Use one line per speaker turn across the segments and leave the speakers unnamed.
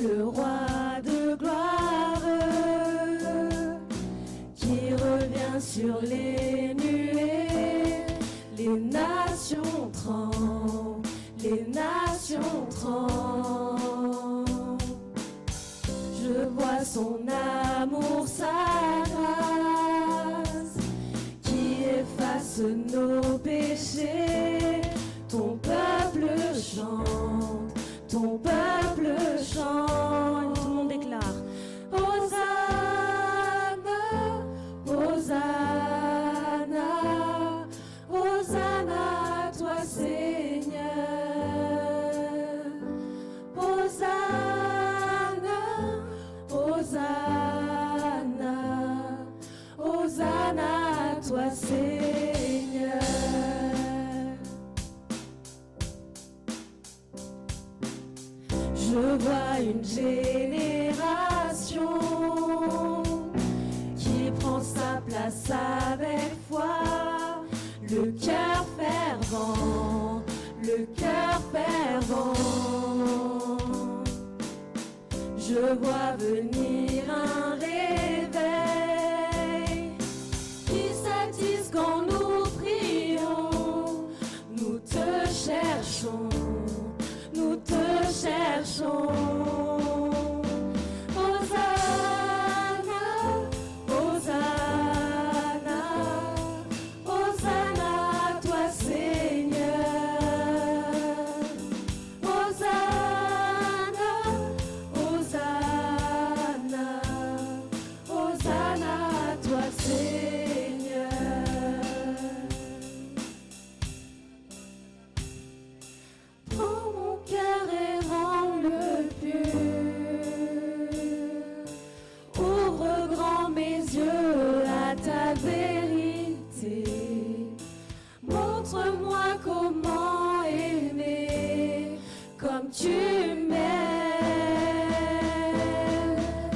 le roi de gloire qui revient sur les nuées. Les nations tremblent, les nations tremblent. Je vois son amour, sa grâce qui efface nos péchés. Ton peuple chante, ton peuple chante. Tout le monde déclare Hosanna, Hosanna, Hosanna à toi Seigneur. Hosanna, Hosanna, Hosanna à toi Seigneur. Je vois une génération qui prend sa place avec foi, le cœur fervent, le cœur fervent. Je vois venir un réveil qui s'attise quand nous prions. Nous te cherchons, nous te cherchons. Hosanna, Hosanna, Hosanna à toi Seigneur. Hosanna, Hosanna, Hosanna à toi Seigneur. Prends mon cœur et rends-le pur. Ouvre grand mes yeux à ta vérité. Montre-moi comment aimer comme tu m'aimes.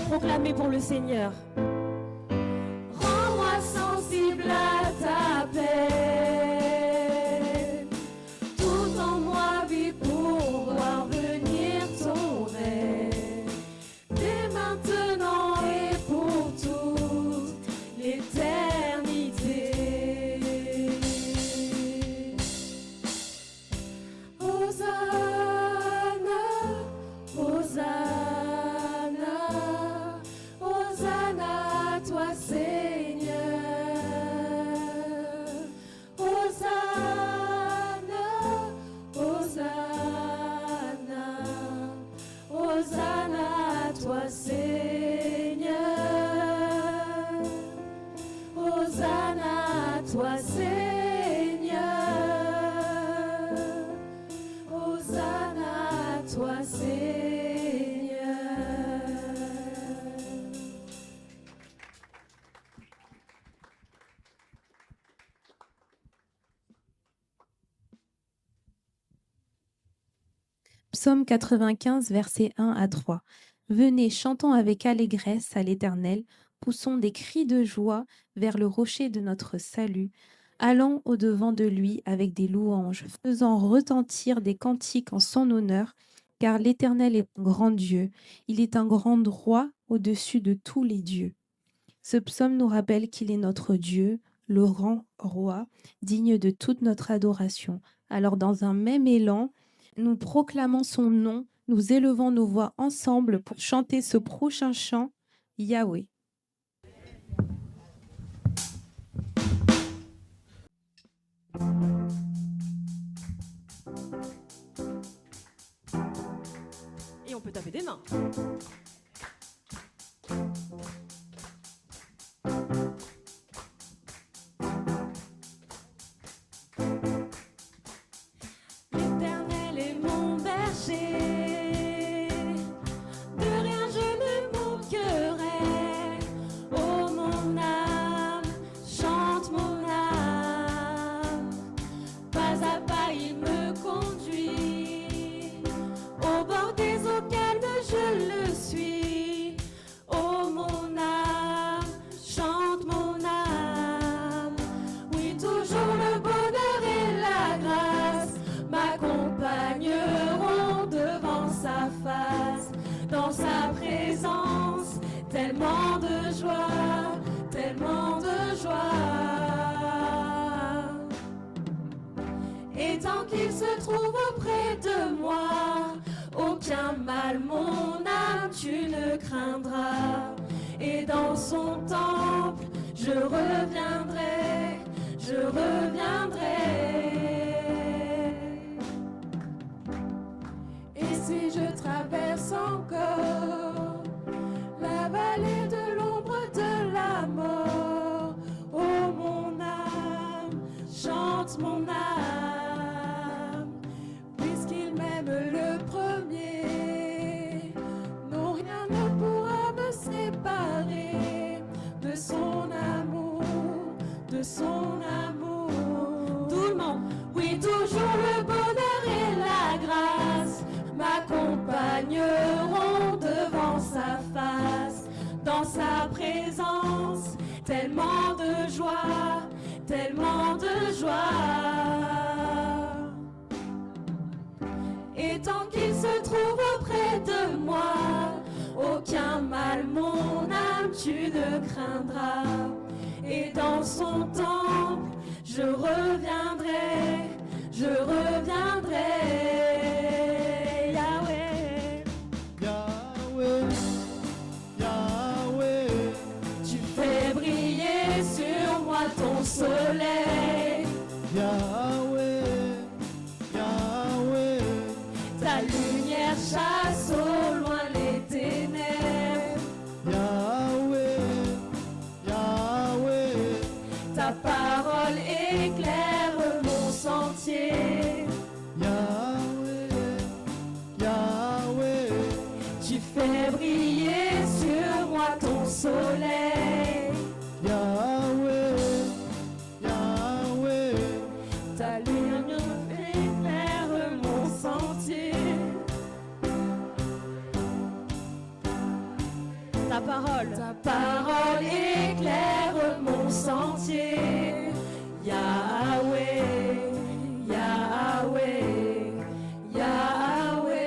Proclamez pour le Seigneur. Rends-moi sensible à ta paix. Tout en moi vit pour voir venir ton règne. Dès maintenant et pour toute l'éternité. Hosanna, Hosanna, Hosanna à toi Seigneur. Hosanna, Hosanna, Hosanna à toi Seigneur. Hosanna à toi Seigneur. Hosanna à toi Seigneur.
Psaume 95, versets 1 à 3. Venez, chantons avec allégresse à l'Éternel, poussons des cris de joie vers le rocher de notre salut. Allons au-devant de lui avec des louanges, faisant retentir des cantiques en son honneur, car l'Éternel est un grand Dieu, il est un grand roi au-dessus de tous les dieux. Ce psaume nous rappelle qu'il est notre Dieu, le grand roi, digne de toute notre adoration. Alors dans un même élan, nous proclamons son nom, nous élevons nos voix ensemble pour chanter ce prochain chant, Yahweh.
Et on peut taper des mains. L'Éternel est mon berger, de rien je ne manquerai. Oh mon âme, chante mon âme, pas à pas il me conduit, au bord des eaux calmes je le suis. Oh mon âme, chante mon âme, oui toujours le bonheur et la grâce m'accompagneront devant sa face. dans sa présence, tellement de joie, tellement de joie. Et tant qu'il se trouve auprès de moi, aucun mal, mon âme, tu ne craindras. Et dans son temple, je reviendrai, je reviendrai. Et si je traverse encore la vallée de l'ombre de la mort, oh mon âme, chante mon âme, puisqu'il m'aime le premier, non rien ne pourra me séparer de son amour, de son amour. Tout le monde, oui, toujours le bonheur et la grâce m'accompagneront devant sa face, dans sa présence, tellement de joie, tellement de joie. Et tant qu'il se trouve auprès de moi, aucun mal, mon âme, tu ne craindras. Et dans son temple, je reviendrai, je reviendrai. Yahweh,
Yahweh, Yahweh,
tu fais briller sur moi ton soleil.
Yahweh, Yahweh,
Ta lumière chasse au loin les ténèbres.
Yahweh, Yahweh,
Ta parole éclaire mon sentier.
Yahweh, Yahweh,
Tu fais briller sur moi ton soleil.
Yahweh, Yahweh,
Ta lumière éclaire mon sentier. Ta parole éclaire mon sentier. Yahweh, Yahweh, Yahweh.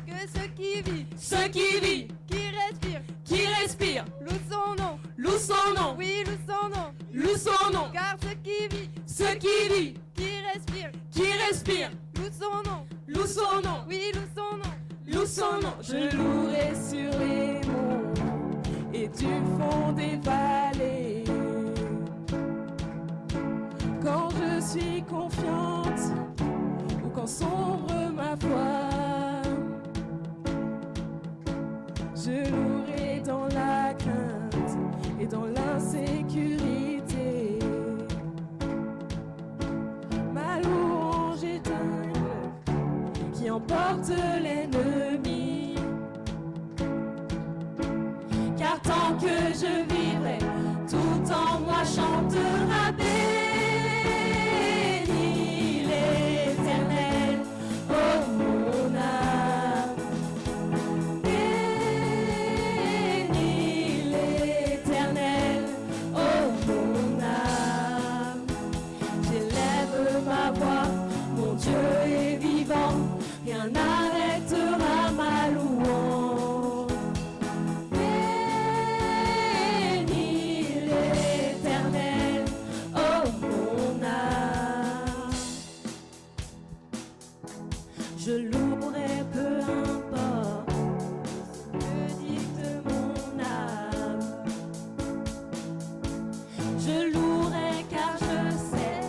Que ceux qui vivent,
Ceux qui vivent,
qui respirent,
louent son nom,
louent son nom,
oui, louent son nom,
louent son nom.
car ceux qui vivent,
Ceux qui vivent,
qui respirent,
louent son nom,
louent son nom,
oui, louent son nom.
louent son nom. Je louerai sur les monts et du fond des vallées. Quand je suis confiante ou quand sombre ma foi, je louerai dans la crainte et dans l'insécurité. Ma louange est un fleuve qui emporte l'ennemi. Car tant que je vivrai, tout en moi chantera béni l'Éternel, oh mon âme. Bénis l'Éternel, oh mon âme. J'élève ma voix, mon Dieu est vivant, rien n'arrêtera ma louange. Bénis l'Éternel, oh mon âme. Je louerai peu importe que dicte mon âme. Je louerai car je sais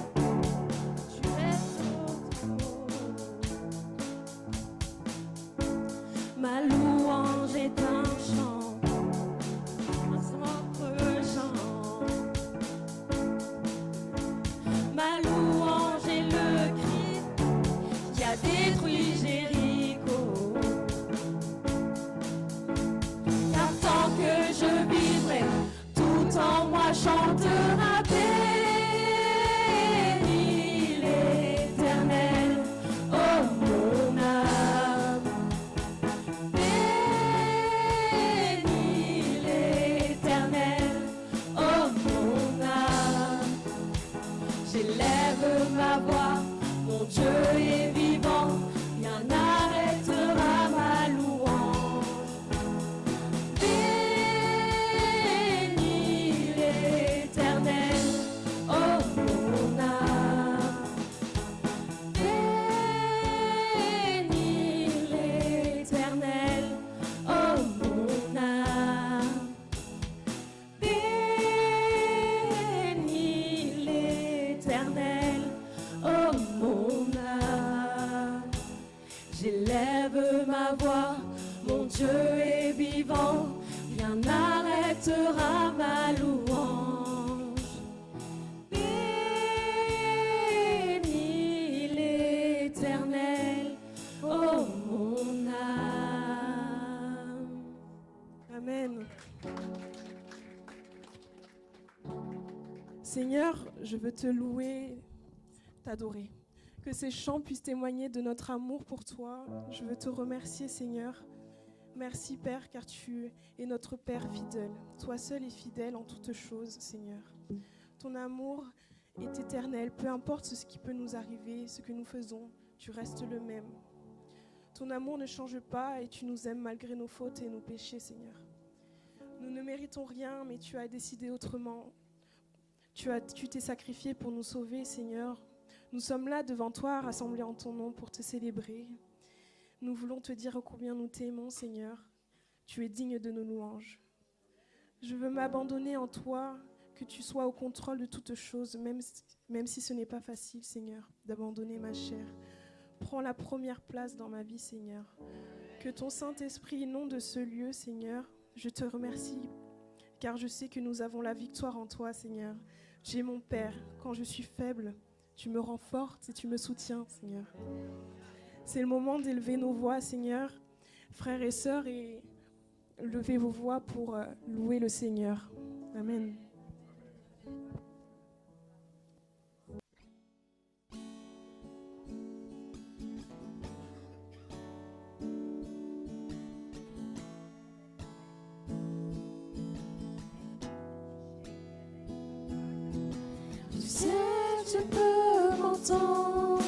tu es autour. Ma louange est un chant, un propre chant. Ma louange est le cri qui a détruit Jéricho. Car tant que je vivrai, tout en moi chantera Mon Dieu est vivant, rien n'arrêtera ma louange. Bénis l'Éternel, oh mon âme. Bénis l'Éternel, oh mon âme. Bénis l'Éternel, oh mon âme. J'élève ma voix, mon Dieu est vivant, rien n'arrêtera ma louange. Bénis l'Éternel, oh mon âme.
Amen. Seigneur, je veux te louer, t'adorer. Que ces chants puissent témoigner de notre amour pour toi. Je veux te remercier, Seigneur. Merci, Père, car tu es notre Père fidèle. Toi seul es fidèle en toutes choses, Seigneur. Ton amour est éternel. Peu importe ce qui peut nous arriver, ce que nous faisons, tu restes le même. Ton amour ne change pas et tu nous aimes malgré nos fautes et nos péchés, Seigneur. Nous ne méritons rien, mais tu as décidé autrement. Tu t'es sacrifié pour nous sauver, Seigneur. Nous sommes là devant toi, rassemblés en ton nom pour te célébrer. Nous voulons te dire combien nous t'aimons, Seigneur. Tu es digne de nos louanges. Je veux m'abandonner en toi, que tu sois au contrôle de toutes choses, même si ce n'est pas facile, Seigneur, d'abandonner ma chair. Prends la première place dans ma vie, Seigneur. Que ton Saint-Esprit inonde ce lieu, Seigneur. Je te remercie, car je sais que nous avons la victoire en toi, Seigneur. Tu es mon Père. Quand je suis faible, tu me rends forte et tu me soutiens, Seigneur. C'est le moment d'élever nos voix, Seigneur. Frères et sœurs, et levez vos voix pour louer le Seigneur. Amen.
Je sais que tu peux m'entendre,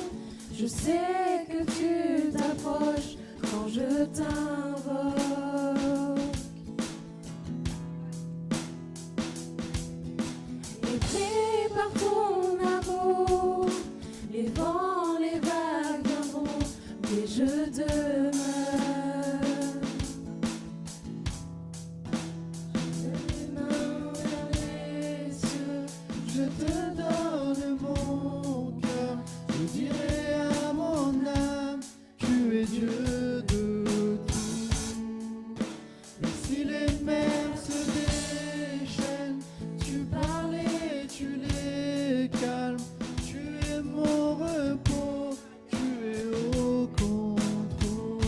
je sais que tu t'approches quand je t'invoque. Et pris par ton amour, les vents, les vagues viendront, mais je demeure. Les mains vers les cieux,
Je te donne mon cœur, je dirai à mon âme, tu es Dieu de tout. Et si les mers se déchaînent, tu parles et tu les calmes, tu es mon repos, tu es au contrôle.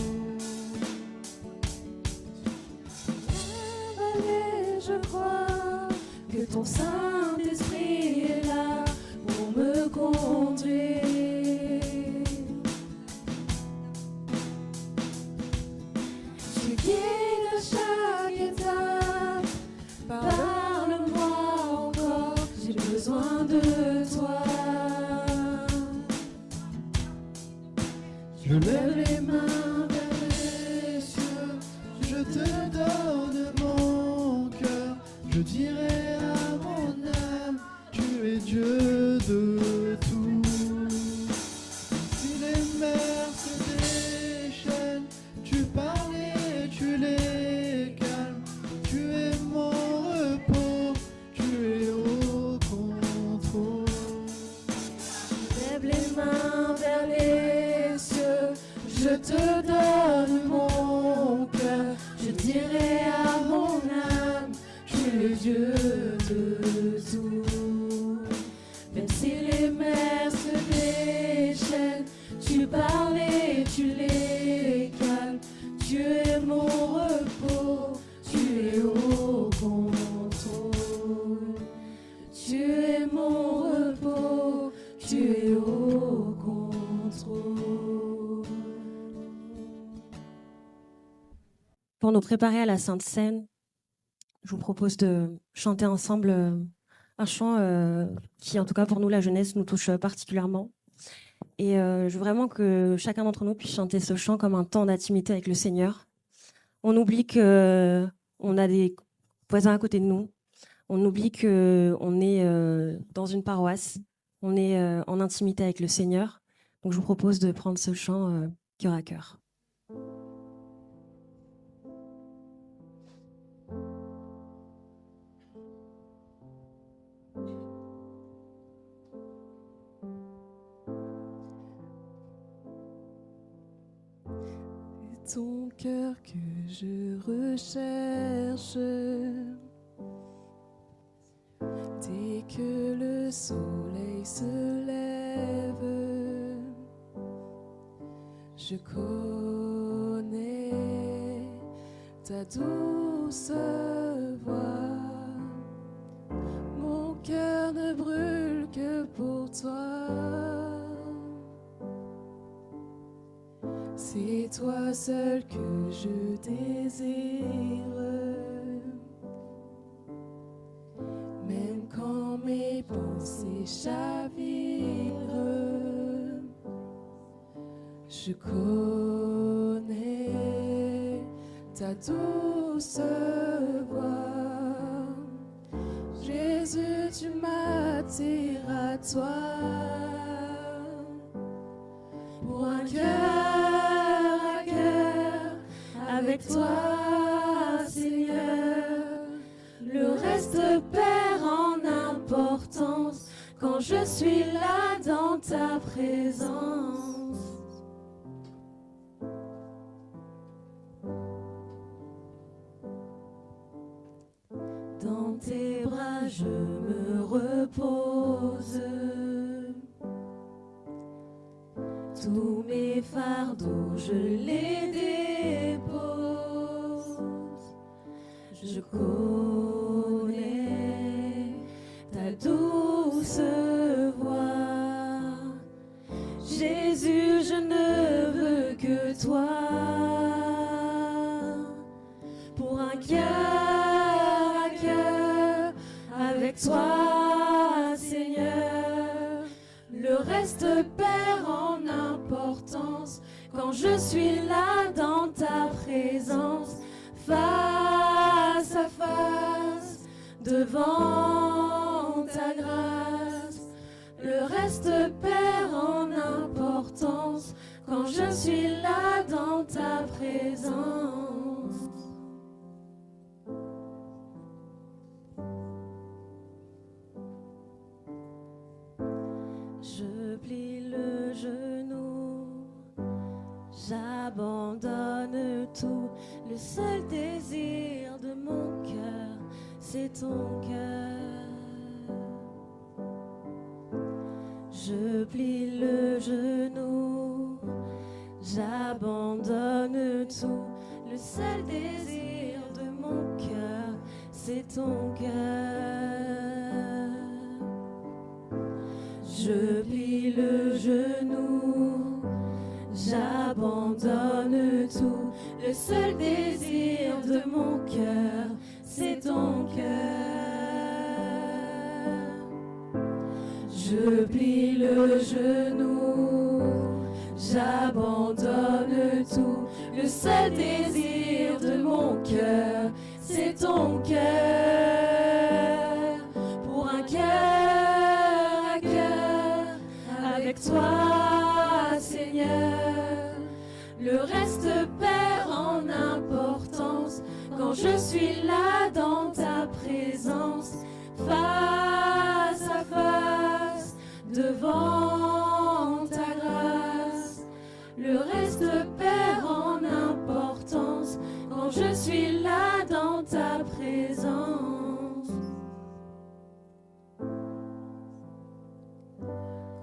Et je crois que ton Saint-Esprit est là pour me conduire. Tu guides chaque étape, parle-moi encore, j'ai besoin de toi.
Je lève
Lève les mains vers les cieux,
Je te donne mon cœur, je dirai à mon âme, tu es Dieu de tout. Si les mers se déchaînent, tu parles et tu les calmes, tu es mon repos, tu es au contrôle.
lève les mains vers les cieux, je te donne mon cœur, je dirai à mon âme, tu es Dieu de tout. Même si les mers se déchaînent, tu parles et tu les calmes, tu es mon repos, tu es au contrôle. Tu es mon repos, tu es au contrôle.
Pour nous préparer à la Sainte Seine, je vous propose de chanter ensemble un chant qui, en tout cas pour nous, la jeunesse, nous touche particulièrement. Et je veux vraiment que chacun d'entre nous puisse chanter ce chant comme un temps d'intimité avec le Seigneur. On oublie qu'on a des voisins à côté de nous. On oublie qu'on est dans une paroisse. On est en intimité avec le Seigneur. Donc je vous propose de prendre ce chant cœur à cœur.
Ton cœur que je recherche, dès que le soleil se lève, je connais ta douce voix. Mon cœur ne brûle que pour toi. C'est toi seul que je désire, même quand mes pensées chavirent. Je connais ta douce voix. Jésus, tu m'attires à toi pour un cœur à cœur avec toi, Seigneur. Le reste perd en importance quand je suis là dans ta présence. Dans tes bras je me repose. Tous mes fardeaux je les dépose. Je connais ta douce voix. Jésus, je ne veux que toi. Pour un cœur à cœur avec toi, Seigneur. Le reste perd en importance quand je suis là dans ta présence, face à face, devant ta grâce. Le reste perd en importance quand je suis là dans ta présence. Je plie le genou, j'abandonne tout. Le seul désir de mon cœur, c'est ton cœur. Je plie le genou, j'abandonne tout. Le seul désir de mon cœur, c'est ton cœur. Je plie le genou, j'abandonne tout. Le seul désir de mon cœur, c'est ton cœur. Je plie le genou, j'abandonne tout. Le seul désir de mon cœur, c'est ton cœur. Pour un cœur à cœur avec toi, Seigneur. Le reste perd en importance quand je suis là dans ta présence, face à face, devant ta grâce. Le reste perd en importance quand je suis là dans ta présence.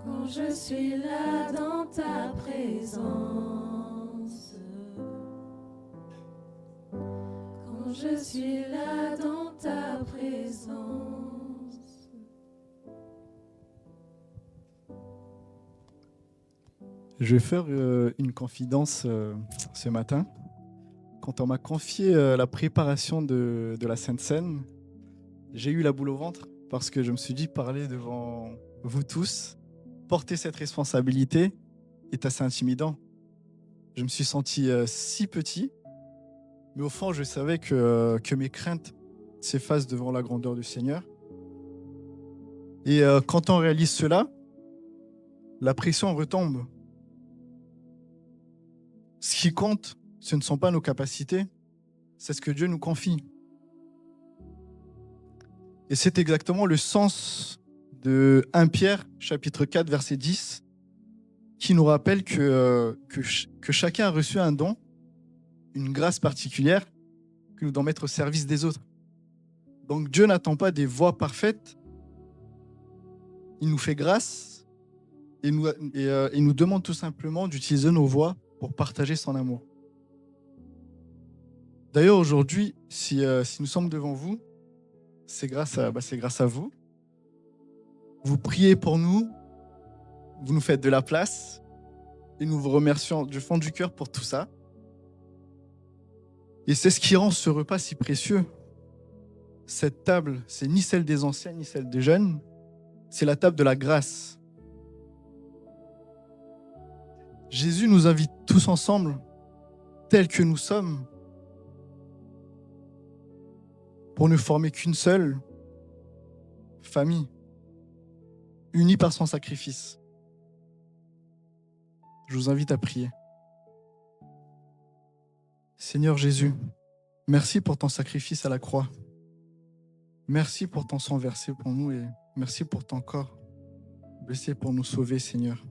Quand je suis là dans ta présence. Quand je suis là dans ta présence.
Je vais faire une confidence ce matin. Quand on m'a confié la préparation de la Sainte Seine, j'ai eu la boule au ventre parce que je me suis dit parler devant vous tous, porter cette responsabilité est assez intimidant. Je me suis senti si petit, mais au fond, je savais que mes craintes s'effacent devant la grandeur du Seigneur. Et quand on réalise cela, la pression retombe. Ce qui compte, ce ne sont pas nos capacités, c'est ce que Dieu nous confie. Et c'est exactement le sens de 1 Pierre, chapitre 4, verset 10, qui nous rappelle que chacun a reçu un don, une grâce particulière, que nous devons mettre au service des autres. Donc Dieu n'attend pas des voies parfaites, il nous fait grâce et nous demande tout simplement d'utiliser nos voix pour partager son amour. D'ailleurs, aujourd'hui, si nous sommes devant vous, c'est grâce à vous. Vous priez pour nous, vous nous faites de la place et nous vous remercions du fond du cœur pour tout ça. Et c'est ce qui rend ce repas si précieux. Cette table, c'est ni celle des anciens ni celle des jeunes, c'est la table de la grâce. Jésus nous invite tous ensemble, tels que nous sommes, pour ne former qu'une seule famille, unie par son sacrifice. Je vous invite à prier. Seigneur Jésus, merci pour ton sacrifice à la croix. Merci pour ton sang versé pour nous et merci pour ton corps blessé pour nous sauver, Seigneur.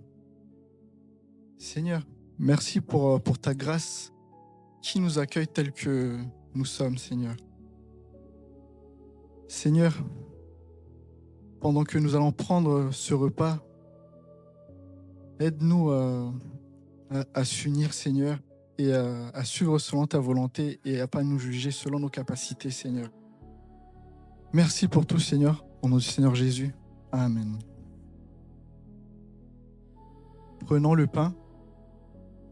Seigneur, merci pour ta grâce qui nous accueille tels que nous sommes, Seigneur. Seigneur, pendant que nous allons prendre ce repas, aide-nous à s'unir, Seigneur, et à suivre selon ta volonté et à ne pas nous juger selon nos capacités, Seigneur. Merci pour tout, Seigneur, au nom du Seigneur Jésus. Amen. Prenons le pain,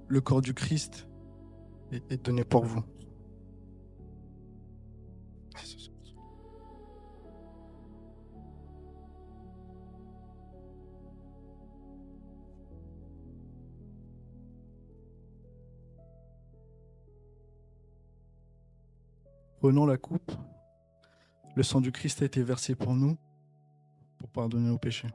le corps du Christ est donné pour vous. Prenons la coupe. Le sang du Christ a été versé pour nous, pour pardonner nos péchés.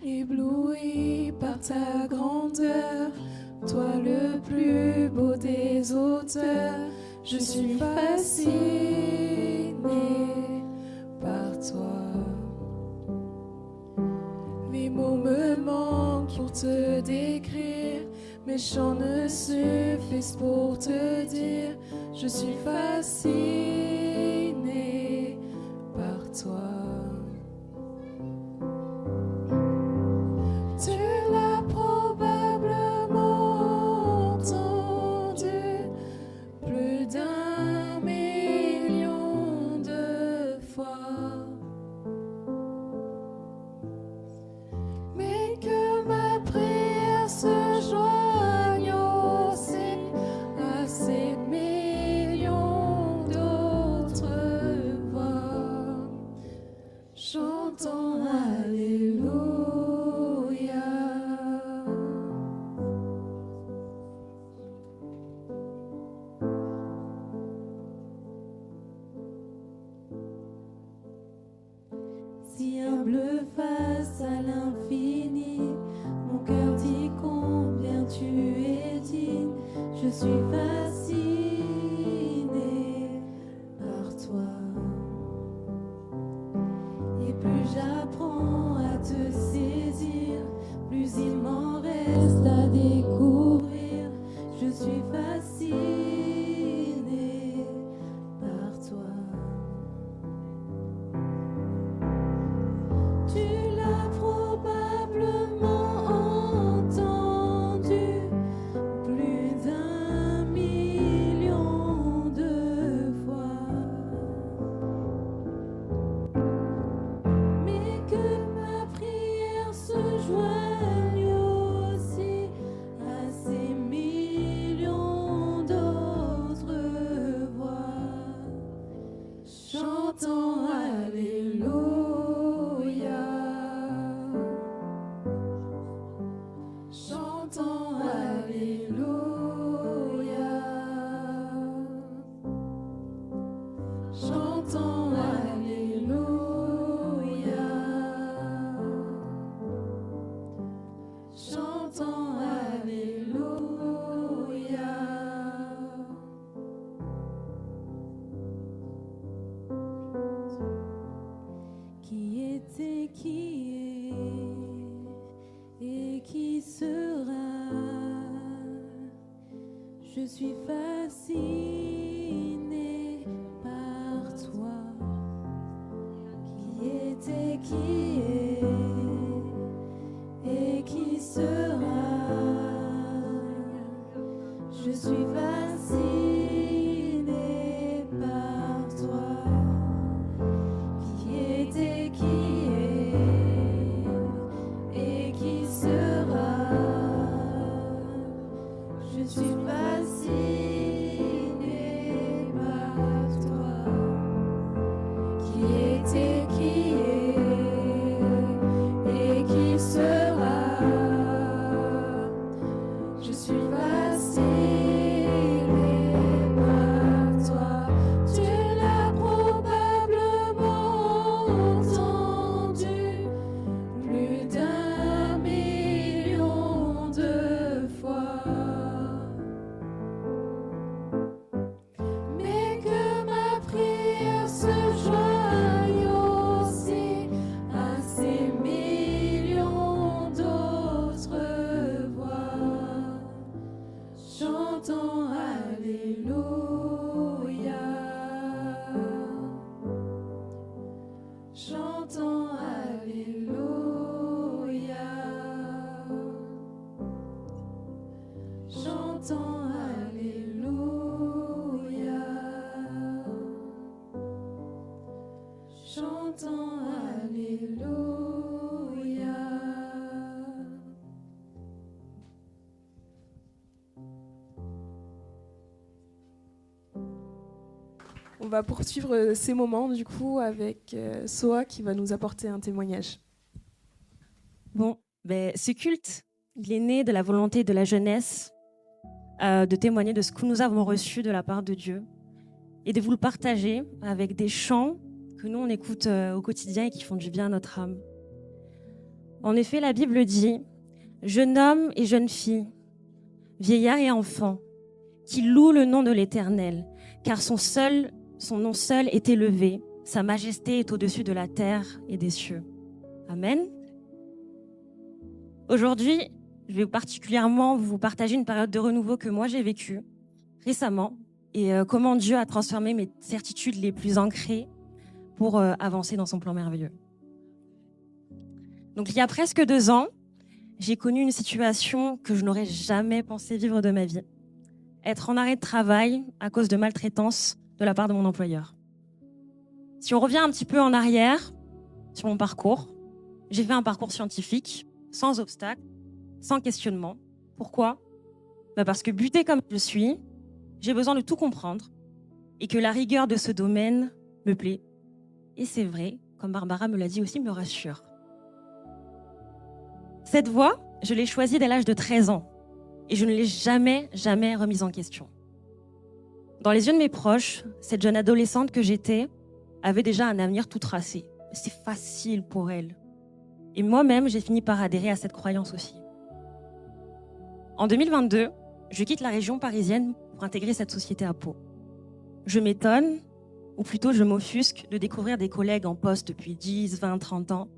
Ébloui par ta grandeur, toi le plus beau des auteurs, je suis fasciné par toi. Les mots me manquent pour te décrire, mes chants ne suffisent pour te dire, je suis fasciné par toi. Tu l'as probablement entendu plus d'1 million de fois, mais que ma prière se joigne aussi à ces millions d'autres voix, chantant Alléluia. Si humble face à l'infini, mon cœur dit combien tu es digne, je suis fasciné par toi. Et plus j'apprends à te saisir, plus il m'en reste à découvrir, je suis fasciné par toi. Chantons Alléluia. Chantons Alléluia. Chantons Alléluia. Chantons Alléluia. Qui était, qui est et qui sera. Je suis fascinée par toi. Qui était, qui est et qui sera. Je suis fascinée par toi. Qui était, qui est et qui sera. Je suis fascinée par toi. Qui était, qui est et qui sera. Je suis fascinée par toi. Tu l'as probablement entendu plus d'1 million de fois. Mais que ma prière se joigne aussi à ces millions d'autres voix. Chantons Alléluia. Chantons Alléluia. Chantons Alléluia. Chantons Alléluia.
On va poursuivre ces moments du coup avec Soa qui va nous apporter un témoignage.
Bon, ce culte, il est né de la volonté de la jeunesse de témoigner de ce que nous avons reçu de la part de Dieu et de vous le partager avec des chants que nous, on écoute au quotidien et qui font du bien à notre âme. En effet, la Bible dit « Jeune homme et jeune fille, vieillard et enfant, qui louent le nom de l'Éternel, car son nom seul est élevé, sa majesté est au-dessus de la terre et des cieux. » Amen. Aujourd'hui, je vais particulièrement vous partager une période de renouveau que moi j'ai vécue récemment et comment Dieu a transformé mes certitudes les plus ancrées pour avancer dans son plan merveilleux. Donc il y a presque 2 ans, j'ai connu une situation que je n'aurais jamais pensé vivre de ma vie. Être en arrêt de travail à cause de maltraitance de la part de mon employeur. Si on revient un petit peu en arrière sur mon parcours, j'ai fait un parcours scientifique, sans obstacle, sans questionnement. Pourquoi ? Parce que butée comme je suis, j'ai besoin de tout comprendre et que la rigueur de ce domaine me plaît. Et c'est vrai, comme Barbara me l'a dit aussi, me rassure. Cette voie, je l'ai choisie dès l'âge de 13 ans et je ne l'ai jamais remise en question. Dans les yeux de mes proches, cette jeune adolescente que j'étais avait déjà un avenir tout tracé. C'est facile pour elle. Et moi-même, j'ai fini par adhérer à cette croyance aussi. En 2022, je quitte la région parisienne pour intégrer cette société à Pau. Je m'étonne, ou plutôt je m'offusque de découvrir des collègues en poste depuis 10, 20, 30 ans,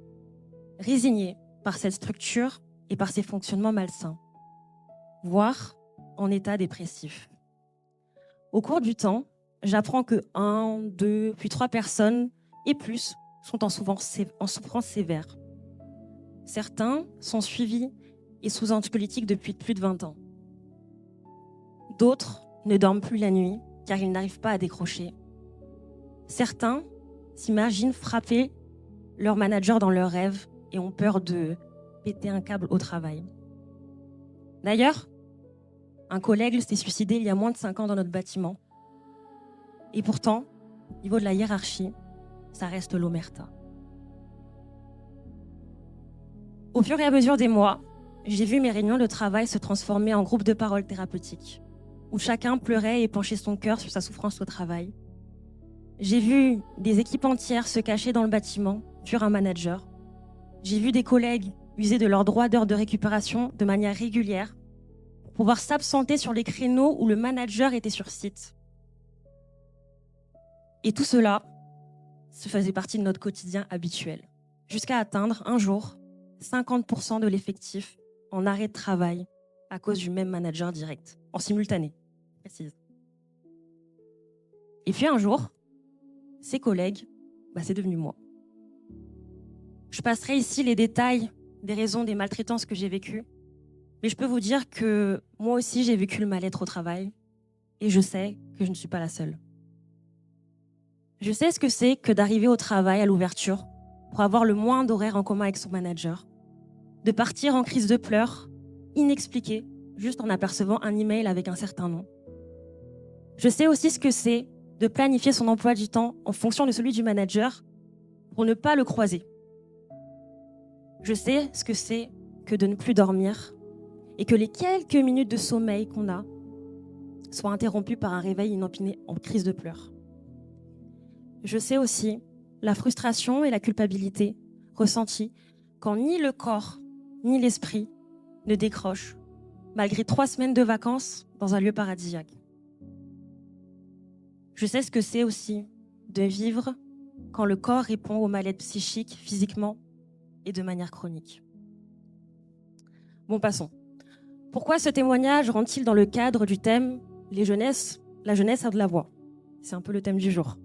résignés par cette structure et par ses fonctionnements malsains, voire en état dépressif. Au cours du temps, j'apprends que 1, 2, puis 3 personnes et plus sont en souffrance sévère. Certains sont suivis et sous anxiolytiques depuis plus de 20 ans. D'autres ne dorment plus la nuit car ils n'arrivent pas à décrocher. Certains s'imaginent frapper leur manager dans leurs rêves et ont peur de péter un câble au travail. D'ailleurs, un collègue s'est suicidé il y a moins de 5 ans dans notre bâtiment. Et pourtant, au niveau de la hiérarchie, ça reste l'omerta. Au fur et à mesure des mois, j'ai vu mes réunions de travail se transformer en groupes de parole thérapeutiques, où chacun pleurait et penchait son cœur sur sa souffrance au travail. J'ai vu des équipes entières se cacher dans le bâtiment, fuir un manager. J'ai vu des collègues user de leur droit d'heure de récupération de manière régulière pour pouvoir s'absenter sur les créneaux où le manager était sur site. Et tout cela, ça faisait partie de notre quotidien habituel, jusqu'à atteindre un jour 50% de l'effectif en arrêt de travail à cause du même manager direct, en simultané, précise. Et puis un jour, ses collègues, c'est devenu moi. Je passerai ici les détails des raisons des maltraitances que j'ai vécues, mais je peux vous dire que moi aussi j'ai vécu le mal-être au travail et je sais que je ne suis pas la seule. Je sais ce que c'est que d'arriver au travail à l'ouverture pour avoir le moins d'horaires en commun avec son manager, de partir en crise de pleurs, inexpliquée, juste en apercevant un email avec un certain nom. Je sais aussi ce que c'est de planifier son emploi du temps en fonction de celui du manager pour ne pas le croiser. Je sais ce que c'est que de ne plus dormir et que les quelques minutes de sommeil qu'on a soient interrompues par un réveil inopiné en crise de pleurs. Je sais aussi la frustration et la culpabilité ressenties quand ni le corps ni l'esprit ne décrochent, malgré 3 semaines de vacances dans un lieu paradisiaque. Je sais ce que c'est aussi de vivre quand le corps répond au mal-être psychique, physiquement et de manière chronique. Bon, passons. Pourquoi ce témoignage rentre-t-il dans le cadre du thème « La jeunesse a de la voix » ? C'est un peu le thème du jour.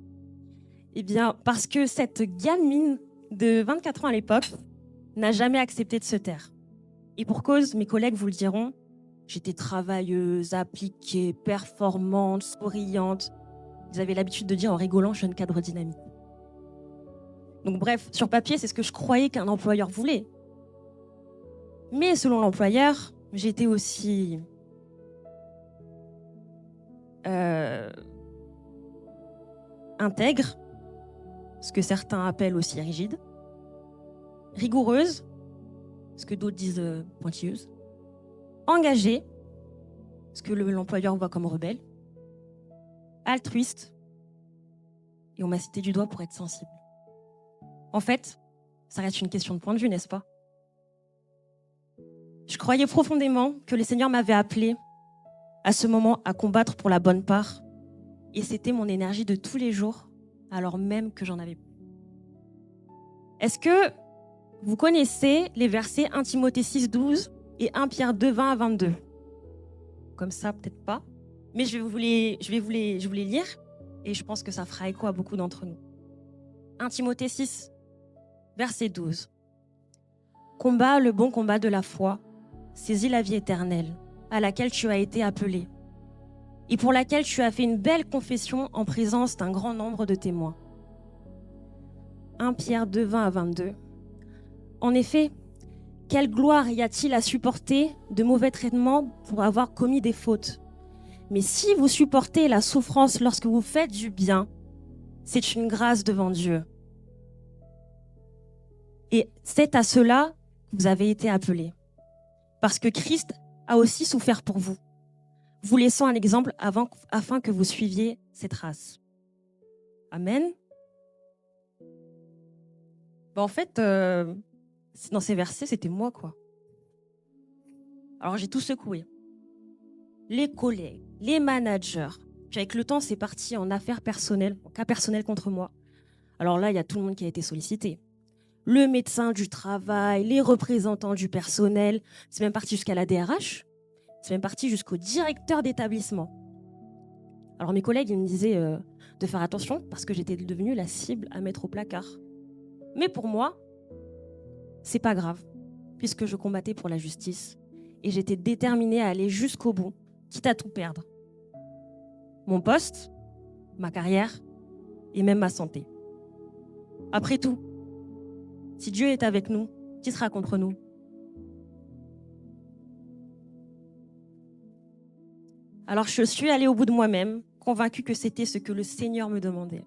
Eh bien, parce que cette gamine de 24 ans à l'époque n'a jamais accepté de se taire. Et pour cause, mes collègues vous le diront, j'étais travailleuse, appliquée, performante, souriante. Ils avaient l'habitude de dire en rigolant, je suis un cadre dynamique. Donc bref, sur papier, c'est ce que je croyais qu'un employeur voulait. Mais selon l'employeur, j'étais aussi intègre, ce que certains appellent aussi rigide, rigoureuse, ce que d'autres disent pointilleuse, engagée, ce que l'employeur voit comme rebelle, altruiste, et on m'a cité du doigt pour être sensible. En fait, ça reste une question de point de vue, n'est-ce pas ? Je croyais profondément que le Seigneur m'avait appelé à ce moment à combattre pour la bonne part, et c'était mon énergie de tous les jours, alors même que j'en avais plus. Est-ce que vous connaissez les versets 1 Timothée 6, 12 et 1 Pierre 2, 20 à 22 ? Comme ça, peut-être pas. Mais je vais vous les lire et je pense que ça fera écho à beaucoup d'entre nous. 1 Timothée 6, verset 12. « Combat le bon combat de la foi, saisis la vie éternelle, à laquelle tu as été appelé, et pour laquelle tu as fait une belle confession en présence d'un grand nombre de témoins. » 1 Pierre 2, 20 à 22. « En effet, quelle gloire y a-t-il à supporter de mauvais traitements pour avoir commis des fautes ? Mais si vous supportez la souffrance lorsque vous faites du bien, c'est une grâce devant Dieu. Et c'est à cela que vous avez été appelés. Parce que Christ a aussi souffert pour vous, vous laissant un exemple afin que vous suiviez cette trace. » Amen. En fait, dans ces versets, c'était moi, quoi. Alors, j'ai tout secoué. Les collègues, les managers. Puis avec le temps, c'est parti en affaires personnelles, en cas personnel contre moi. Alors là, il y a tout le monde qui a été sollicité. Le médecin du travail, les représentants du personnel. C'est même parti jusqu'à la DRH. C'est même parti jusqu'au directeur d'établissement. Alors mes collègues, ils me disaient de faire attention parce que j'étais devenue la cible à mettre au placard. Mais pour moi, c'est pas grave, puisque je combattais pour la justice et j'étais déterminée à aller jusqu'au bout, quitte à tout perdre. Mon poste, ma carrière et même ma santé. Après tout, si Dieu est avec nous, qui sera contre nous ? Alors je suis allée au bout de moi-même, convaincue que c'était ce que le Seigneur me demandait.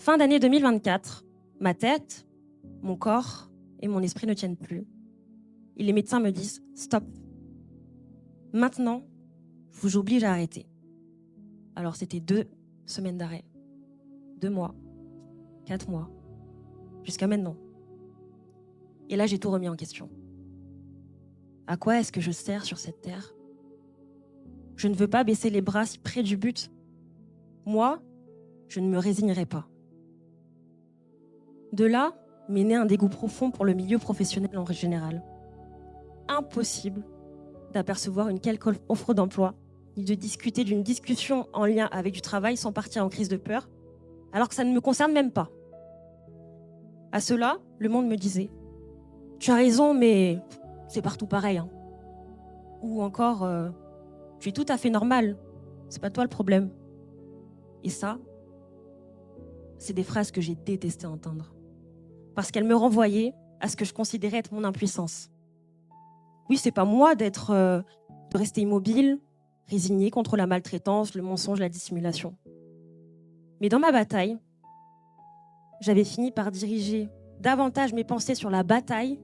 Fin d'année 2024, ma tête, mon corps et mon esprit ne tiennent plus. Et les médecins me disent « Stop. Maintenant, je vous oblige à arrêter. » Alors c'était 2 semaines d'arrêt, 2 mois, 4 mois, jusqu'à maintenant. Et là, j'ai tout remis en question. À quoi est-ce que je sers sur cette terre ? Je ne veux pas baisser les bras si près du but. Moi, je ne me résignerai pas. De là, m'est né un dégoût profond pour le milieu professionnel en général. Impossible d'apercevoir une quelconque offre d'emploi, ni de discuter d'une discussion en lien avec du travail sans partir en crise de peur, alors que ça ne me concerne même pas. À cela, le monde me disait « Tu as raison, mais c'est partout pareil. Hein. » Ou encore « Tu es tout à fait normal, c'est pas toi le problème. » Et ça, c'est des phrases que j'ai détesté entendre. Parce qu'elles me renvoyaient à ce que je considérais être mon impuissance. Oui, c'est pas moi de rester immobile, résigné contre la maltraitance, le mensonge, la dissimulation. Mais dans ma bataille, j'avais fini par diriger davantage mes pensées sur la bataille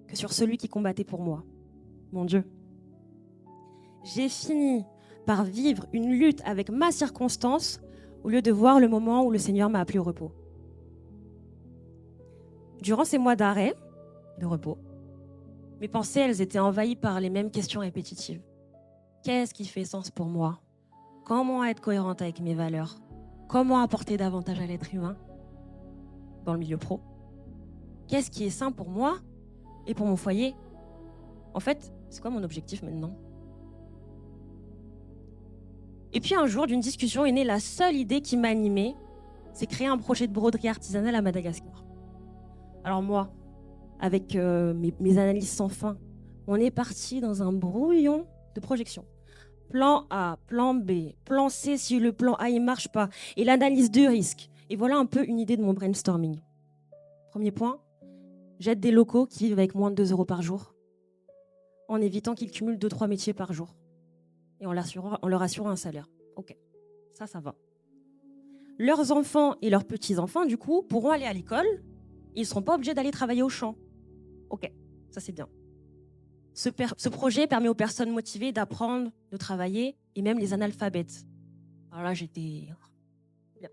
que sur celui qui combattait pour moi. Mon Dieu. J'ai fini par vivre une lutte avec ma circonstance au lieu de voir le moment où le Seigneur m'a appelé au repos. Durant ces mois d'arrêt, de repos, mes pensées, elles étaient envahies par les mêmes questions répétitives. Qu'est-ce qui fait sens pour moi ? Comment être cohérente avec mes valeurs ? Comment apporter davantage à l'être humain dans le milieu pro ? Qu'est-ce qui est sain pour moi et pour mon foyer ? En fait, c'est quoi mon objectif maintenant ? Et puis un jour, d'une discussion est née la seule idée qui m'animait, c'est créer un projet de broderie artisanale à Madagascar. Alors moi, avec mes analyses sans fin, on est parti dans un brouillon de projections. Plan A, plan B, plan C si le plan A ne marche pas, et l'analyse de risque. Et voilà un peu une idée de mon brainstorming. Premier point, j'aide des locaux qui vivent avec moins de 2 € par jour, en évitant qu'ils cumulent 2-3 métiers par jour, et en leur assurant un salaire. Ok, ça va. Leurs enfants et leurs petits-enfants, du coup, pourront aller à l'école, ils ne seront pas obligés d'aller travailler au champ. Ok, ça c'est bien. Ce projet permet aux personnes motivées d'apprendre, de travailler, et même les analphabètes. Alors là, j'étais bien.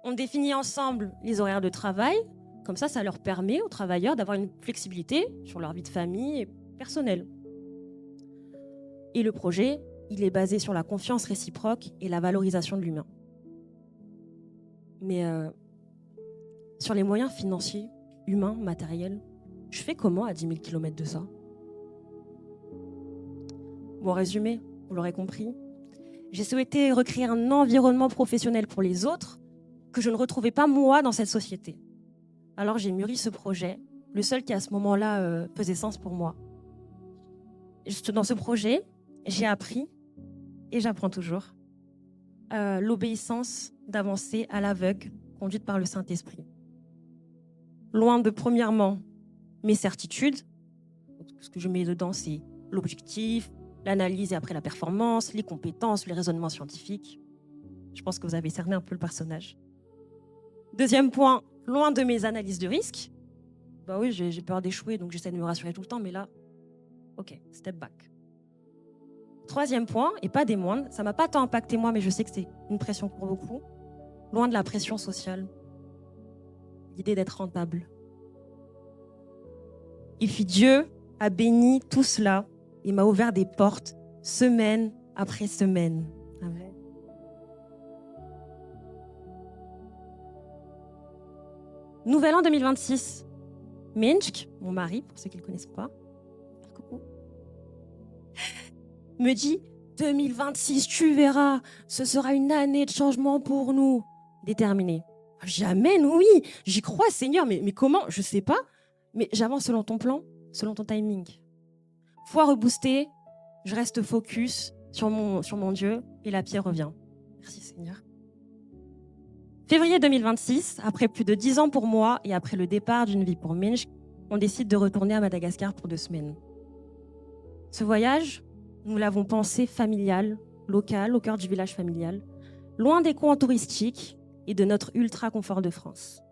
On définit ensemble les horaires de travail, comme ça leur permet aux travailleurs d'avoir une flexibilité sur leur vie de famille et personnelle. Et le projet, il est basé sur la confiance réciproque et la valorisation de l'humain. Mais sur les moyens financiers, humains, matériels, je fais comment à 10 000 km de ça ? Bon, résumé, vous l'aurez compris. J'ai souhaité recréer un environnement professionnel pour les autres que je ne retrouvais pas moi dans cette société. Alors j'ai mûri ce projet, le seul qui à ce moment-là faisait sens pour moi. Juste dans ce projet, j'ai appris, et j'apprends toujours, l'obéissance d'avancer à l'aveugle, conduite par le Saint-Esprit. Loin de, premièrement, mes certitudes. Ce que je mets dedans, c'est l'objectif, l'analyse et après la performance, les compétences, les raisonnements scientifiques. Je pense que vous avez cerné un peu le personnage. Deuxième point, loin de mes analyses de risque. Bah oui, j'ai peur d'échouer, donc j'essaie de me rassurer tout le temps, mais là, ok, step back. Troisième point, et pas des moindres, ça m'a pas tant impacté moi, mais je sais que c'est une pression pour beaucoup. Loin de la pression sociale. L'idée d'être rentable. Et puis Dieu a béni tout cela et m'a ouvert des portes semaine après semaine. Amen. Nouvel an 2026. Minsk, mon mari, pour ceux qui ne le connaissent pas, coucou, me dit 2026, tu verras, ce sera une année de changement pour nous. Déterminé. Jamais, oui, j'y crois, Seigneur, mais comment? Je sais pas, mais j'avance selon ton plan, selon ton timing. Foi reboostée, je reste focus sur mon Dieu et la pierre revient. Merci, Seigneur. Février 2026, après plus de 10 ans pour moi et après le départ d'une vie pour Minsk, on décide de retourner à Madagascar pour 2 semaines. Ce voyage, nous l'avons pensé familial, local, au cœur du village familial, loin des coins touristiques et de notre ultra confort de France.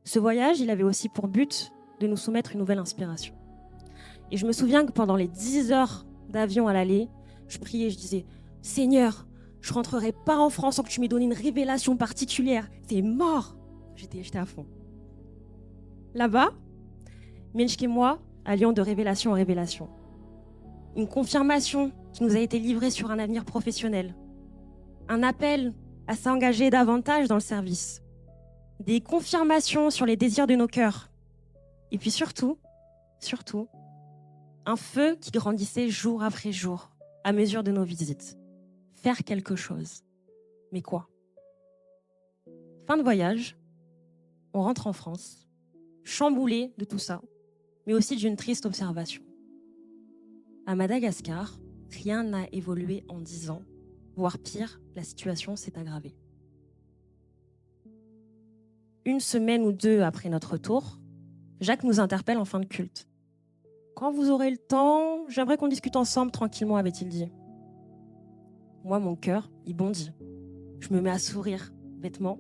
Ce voyage, il avait aussi pour but de nous soumettre une nouvelle inspiration. Et je me souviens que pendant les 10 heures d'avion à l'aller, je priais, je disais « Seigneur, je rentrerai pas en France sans que tu m'aies donné une révélation particulière. C'est mort !» J'étais à fond. Là-bas, Minchk et moi allions de révélation en révélation. Une confirmation qui nous a été livrée sur un avenir professionnel. Un appel à s'engager davantage dans le service. Des confirmations sur les désirs de nos cœurs. Et puis surtout, un feu qui grandissait jour après jour, à mesure de nos visites. Faire quelque chose. Mais quoi ? Fin de voyage, on rentre en France, chamboulé de tout ça, mais aussi d'une triste observation. À Madagascar, rien n'a évolué en 10 ans, voire pire, la situation s'est aggravée. Une semaine ou deux après notre retour, Jacques nous interpelle en fin de culte. « Quand vous aurez le temps, j'aimerais qu'on discute ensemble tranquillement, avait-il dit. » Moi, mon cœur, il bondit. Je me mets à sourire, bêtement,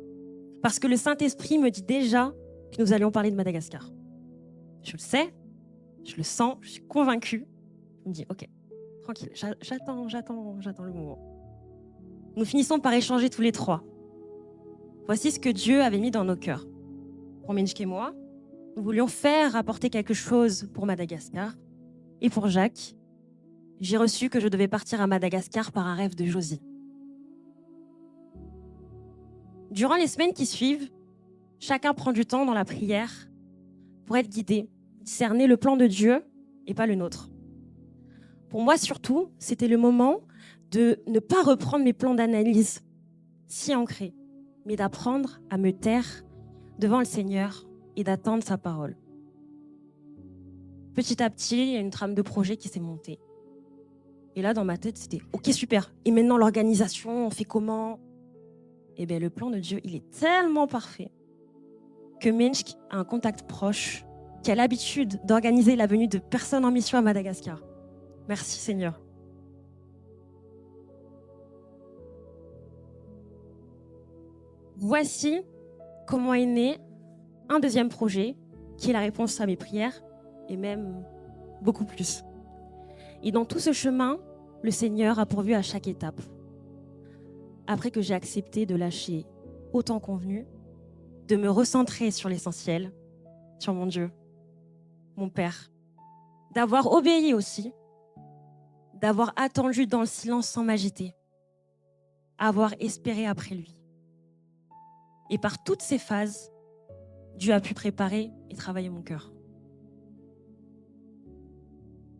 parce que le Saint-Esprit me dit déjà que nous allions parler de Madagascar. Je le sais, je le sens, je suis convaincue. Je me dis, ok, tranquille, j'attends le moment. Nous finissons par échanger tous les trois. Voici ce que Dieu avait mis dans nos cœurs. Pour Minchk et moi, nous voulions apporter quelque chose pour Madagascar. Et pour Jacques, j'ai reçu que je devais partir à Madagascar par un rêve de Josie. Durant les semaines qui suivent, chacun prend du temps dans la prière pour être guidé, discerner le plan de Dieu et pas le nôtre. Pour moi surtout, c'était le moment de ne pas reprendre mes plans d'analyse si ancrés, mais d'apprendre à me taire devant le Seigneur et d'attendre sa parole. Petit à petit, il y a une trame de projet qui s'est montée. Et là, dans ma tête, c'était « Ok, super. Et maintenant, l'organisation, on fait comment ?» Eh bien, le plan de Dieu, il est tellement parfait que Minchk a un contact proche qui a l'habitude d'organiser la venue de personnes en mission à Madagascar. Merci, Seigneur. Voici comment est né un deuxième projet qui est la réponse à mes prières et même beaucoup plus. Et dans tout ce chemin, le Seigneur a pourvu à chaque étape. Après que j'ai accepté de lâcher autant convenu, de me recentrer sur l'essentiel, sur mon Dieu, mon Père, d'avoir obéi aussi, d'avoir attendu dans le silence sans m'agiter, avoir espéré après lui. Et par toutes ces phases, Dieu a pu préparer et travailler mon cœur.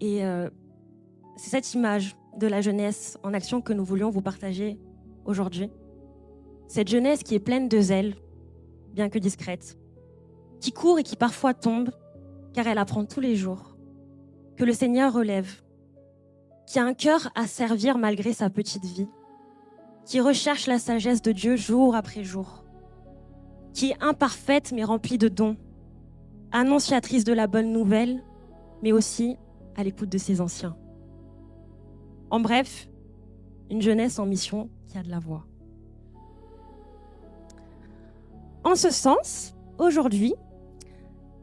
Et c'est cette image de la jeunesse en action que nous voulions vous partager aujourd'hui. Cette jeunesse qui est pleine de zèle, bien que discrète, qui court et qui parfois tombe, car elle apprend tous les jours, que le Seigneur relève, qui a un cœur à servir malgré sa petite vie, qui recherche la sagesse de Dieu jour après jour, qui est imparfaite mais remplie de dons, annonciatrice de la bonne nouvelle, mais aussi à l'écoute de ses anciens. En bref, une jeunesse en mission qui a de la voix. En ce sens, aujourd'hui,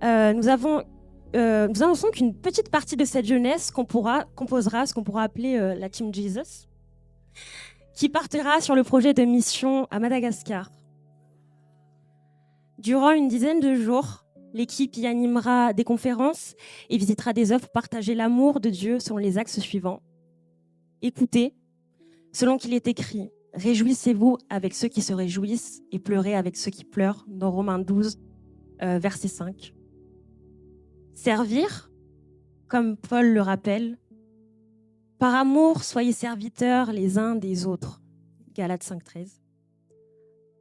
nous annonçons qu'une petite partie de cette jeunesse composera ce qu'on pourra appeler la Team Jesus, qui partira sur le projet de mission à Madagascar. Durant une dizaine de jours, l'équipe y animera des conférences et visitera des œuvres pour partager l'amour de Dieu selon les axes suivants. Écoutez, selon qu'il est écrit, réjouissez-vous avec ceux qui se réjouissent et pleurez avec ceux qui pleurent, dans Romains 12, verset 5. Servir, comme Paul le rappelle, par amour, soyez serviteurs les uns des autres, Galates 5, 13.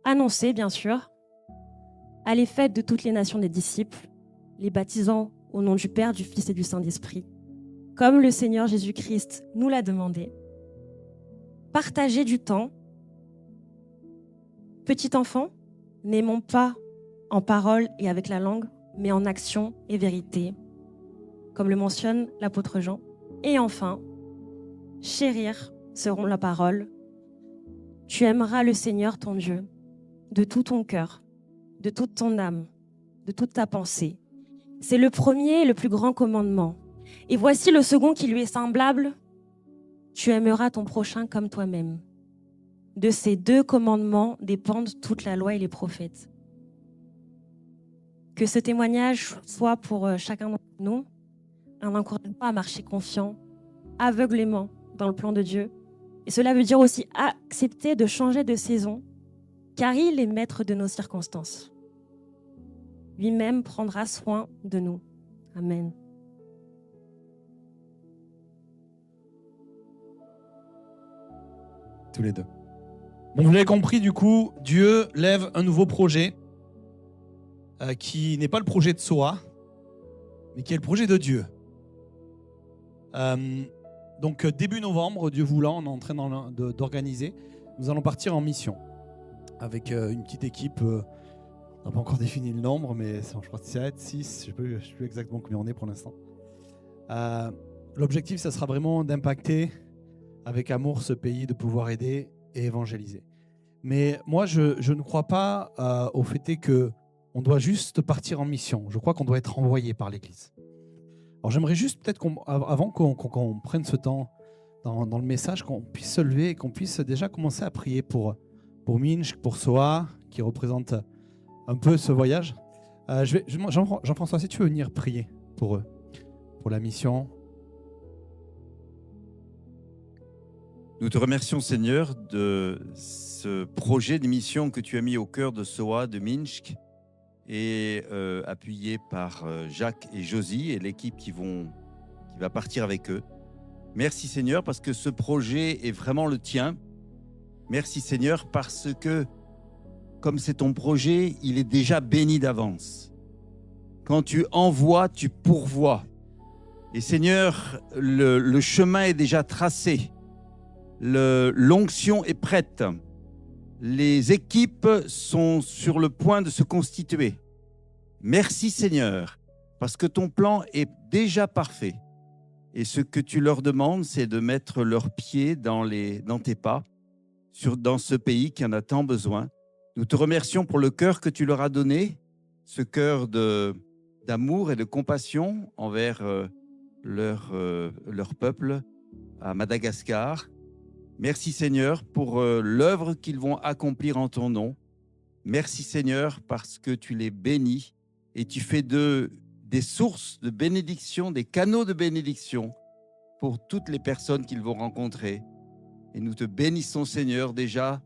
Annoncez, bien sûr, à les fêtes de toutes les nations des disciples, les baptisant au nom du Père, du Fils et du Saint-Esprit, comme le Seigneur Jésus-Christ nous l'a demandé. Partagez du temps. Petit enfant, n'aimons pas en parole et avec la langue, mais en action et vérité, comme le mentionne l'apôtre Jean. Et enfin, chérir seront la parole. Tu aimeras le Seigneur ton Dieu de tout ton cœur, de toute ton âme, de toute ta pensée. C'est le premier et le plus grand commandement. Et voici le second qui lui est semblable. Tu aimeras ton prochain comme toi-même. De ces 2 commandements dépendent toute la loi et les prophètes. Que ce témoignage soit pour chacun d'entre nous un encouragement à marcher confiant, aveuglément dans le plan de Dieu. Et cela veut dire aussi accepter de changer de saison, car il est maître de nos circonstances. Lui-même prendra soin de nous. Amen.
Tous les deux. Bon, vous l'avez compris, du coup, Dieu lève un nouveau projet qui n'est pas le projet de Soa, mais qui est le projet de Dieu. Donc, début novembre, Dieu voulant, on est en train d'organiser. Nous allons partir en mission avec une petite équipe. On n'a pas encore défini le nombre, mais je crois que c'est 7, 6, je ne sais plus exactement combien on est pour l'instant. L'objectif, ça sera vraiment d'impacter avec amour ce pays, de pouvoir aider et évangéliser. Mais moi, je ne crois pas au fait qu'on doit juste partir en mission. Je crois qu'on doit être envoyé par l'Église. Alors j'aimerais juste peut-être avant qu'on prenne ce temps dans le message, qu'on puisse se lever et qu'on puisse déjà commencer à prier pour Minsk, pour Soa, qui représente un peu ce voyage. Jean-François, si tu veux venir prier pour eux, pour la mission.
Nous te remercions, Seigneur, de ce projet de mission que tu as mis au cœur de Soa, de Minsk, et appuyé par Jacques et Josie et l'équipe qui va partir avec eux. Merci, Seigneur, parce que ce projet est vraiment le tien. Merci, Seigneur, parce que, comme c'est ton projet, il est déjà béni d'avance. Quand tu envoies, tu pourvois. Et Seigneur, le chemin est déjà tracé. L'onction est prête. Les équipes sont sur le point de se constituer. Merci Seigneur, parce que ton plan est déjà parfait. Et ce que tu leur demandes, c'est de mettre leurs pieds dans tes pas, dans ce pays qui en a tant besoin. Nous te remercions pour le cœur que tu leur as donné, ce cœur d'amour et de compassion envers leur peuple à Madagascar. Merci Seigneur pour l'œuvre qu'ils vont accomplir en ton nom. Merci Seigneur parce que tu les bénis et tu fais d'eux des sources de bénédiction, des canaux de bénédiction pour toutes les personnes qu'ils vont rencontrer. Et nous te bénissons Seigneur déjà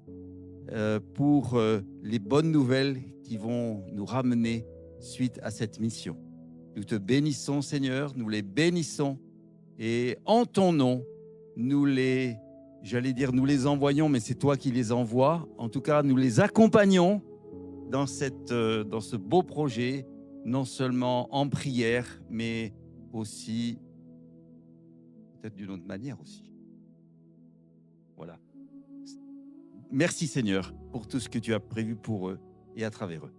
pour les bonnes nouvelles qui vont nous ramener suite à cette mission. Nous te bénissons Seigneur, nous les bénissons et en ton nom, nous les envoyons, mais c'est toi qui les envoies. En tout cas, nous les accompagnons dans ce beau projet, non seulement en prière, mais aussi, peut-être d'une autre manière aussi. Voilà. Merci Seigneur pour tout ce que tu as prévu pour eux et à travers eux.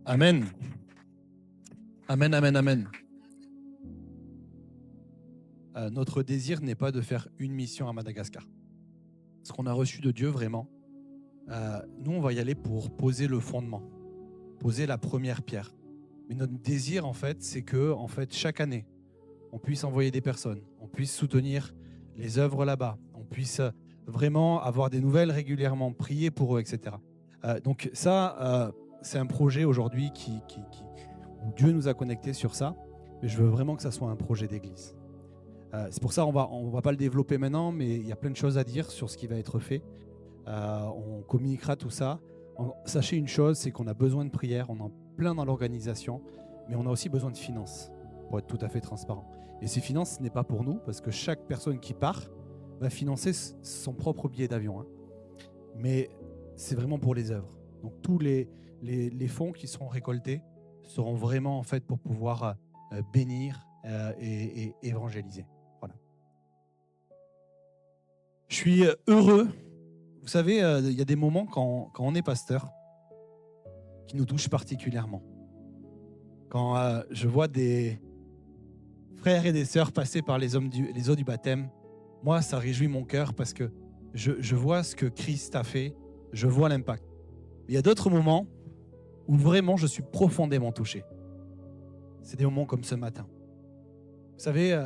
Amen. Amen, amen, amen. Notre désir n'est pas de faire une mission à Madagascar. Ce qu'on a reçu de Dieu vraiment, nous on va y aller pour poser le fondement, poser la première pierre. Mais notre désir en fait, c'est que chaque année, on puisse envoyer des personnes, on puisse soutenir les œuvres là-bas, on puisse vraiment avoir des nouvelles régulièrement, prier pour eux, etc. Donc ça, c'est un projet aujourd'hui où Dieu nous a connectés sur ça. Mais je veux vraiment que ça soit un projet d'église. C'est pour ça on va pas le développer maintenant, mais il y a plein de choses à dire sur ce qui va être fait. On communiquera tout ça. Sachez une chose, c'est qu'on a besoin de prière, on en plein dans l'organisation, mais on a aussi besoin de finances, pour être tout à fait transparent. Et ces finances, ce n'est pas pour nous, parce que chaque personne qui part va financer son propre billet d'avion. Hein. Mais c'est vraiment pour les œuvres. Donc tous les fonds qui seront récoltés seront vraiment en fait pour pouvoir bénir et évangéliser. Voilà. Je suis heureux. Vous savez, il y a des moments quand on est pasteur qui nous touchent particulièrement. Quand je vois des frères et des sœurs passer par les eaux du baptême, moi, ça réjouit mon cœur parce que je vois ce que Christ a fait. je vois l'impact. Il y a d'autres moments où vraiment je suis profondément touché. C'est des moments comme ce matin. Vous savez,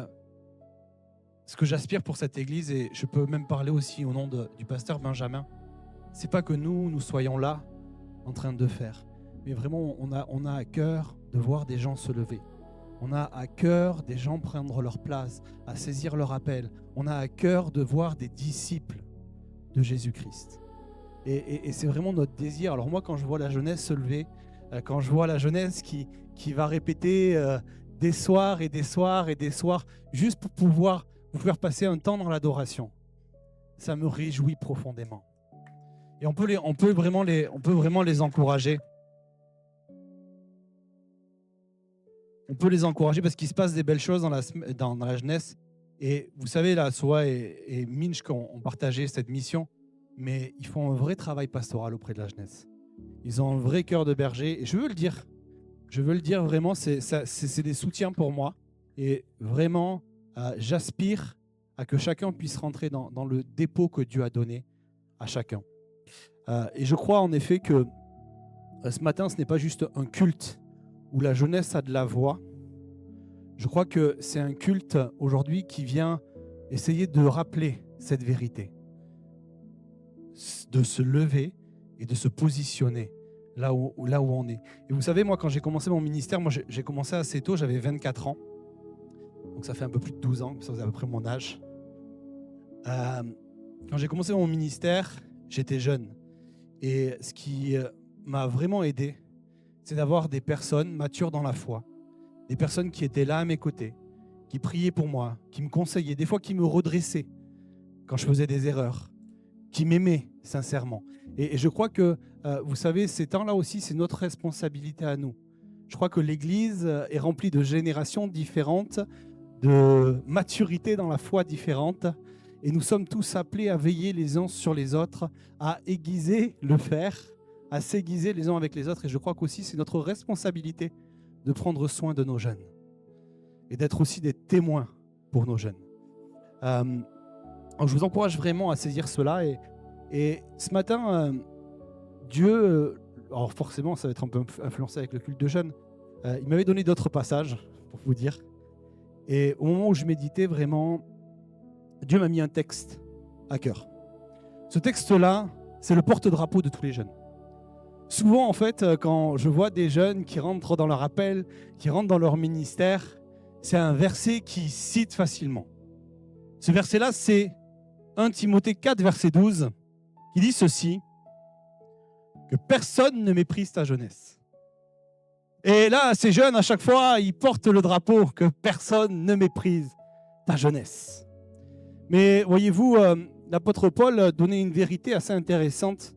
ce que j'aspire pour cette église, et je peux même parler aussi au nom du pasteur Benjamin, c'est pas que nous soyons là en train de faire, mais vraiment on a à cœur de voir des gens se lever. On a à cœur des gens prendre leur place, à saisir leur appel. On a à cœur de voir des disciples de Jésus-Christ. Et c'est vraiment notre désir. Alors moi, quand je vois la jeunesse se lever, quand je vois la jeunesse qui va répéter des soirs et des soirs et des soirs, juste pour pouvoir vous faire passer un temps dans l'adoration, ça me réjouit profondément. Et on peut vraiment les encourager. On peut les encourager parce qu'il se passe des belles choses dans la jeunesse. Et vous savez, là, Soa et Minch ont partagé cette mission, mais ils font un vrai travail pastoral auprès de la jeunesse. Ils ont un vrai cœur de berger. Et je veux le dire vraiment, c'est des soutiens pour moi. Et vraiment, j'aspire à que chacun puisse rentrer dans le dépôt que Dieu a donné à chacun. Et je crois en effet que ce matin, ce n'est pas juste un culte où la jeunesse a de la voix. Je crois que c'est un culte aujourd'hui qui vient essayer de rappeler cette vérité, de se lever et de se positionner là où on est. Et vous savez, moi, quand j'ai commencé mon ministère, j'ai commencé assez tôt, j'avais 24 ans. Donc ça fait un peu plus de 12 ans, ça faisait à peu près mon âge. Quand j'ai commencé mon ministère, j'étais jeune. Et ce qui m'a vraiment aidé, c'est d'avoir des personnes matures dans la foi, des personnes qui étaient là à mes côtés, qui priaient pour moi, qui me conseillaient, des fois qui me redressaient quand je faisais des erreurs, qui m'aimaient sincèrement. Et je crois que, vous savez, ces temps-là aussi, c'est notre responsabilité à nous. Je crois que l'Église est remplie de générations différentes, de maturité dans la foi différente, et nous sommes tous appelés à veiller les uns sur les autres, à aiguiser le fer, à s'aiguiser les uns avec les autres. Et je crois qu'aussi, c'est notre responsabilité de prendre soin de nos jeunes et d'être aussi des témoins pour nos jeunes. Je vous encourage vraiment à saisir cela. Et ce matin, Dieu, alors forcément, ça va être un peu influencé avec le culte de jeunes, il m'avait donné d'autres passages, pour vous dire. Et au moment où je méditais, vraiment, Dieu m'a mis un texte à cœur. Ce texte-là, c'est le porte-drapeau de tous les jeunes. Souvent, en fait, quand je vois des jeunes qui rentrent dans leur appel, qui rentrent dans leur ministère, c'est un verset qui cite facilement. Ce verset-là, c'est 1 Timothée 4, verset 12, qui dit ceci, que personne ne méprise ta jeunesse. Et là, ces jeunes, à chaque fois, ils portent le drapeau, que personne ne méprise ta jeunesse. Mais voyez-vous, l'apôtre Paul donnait une vérité assez intéressante,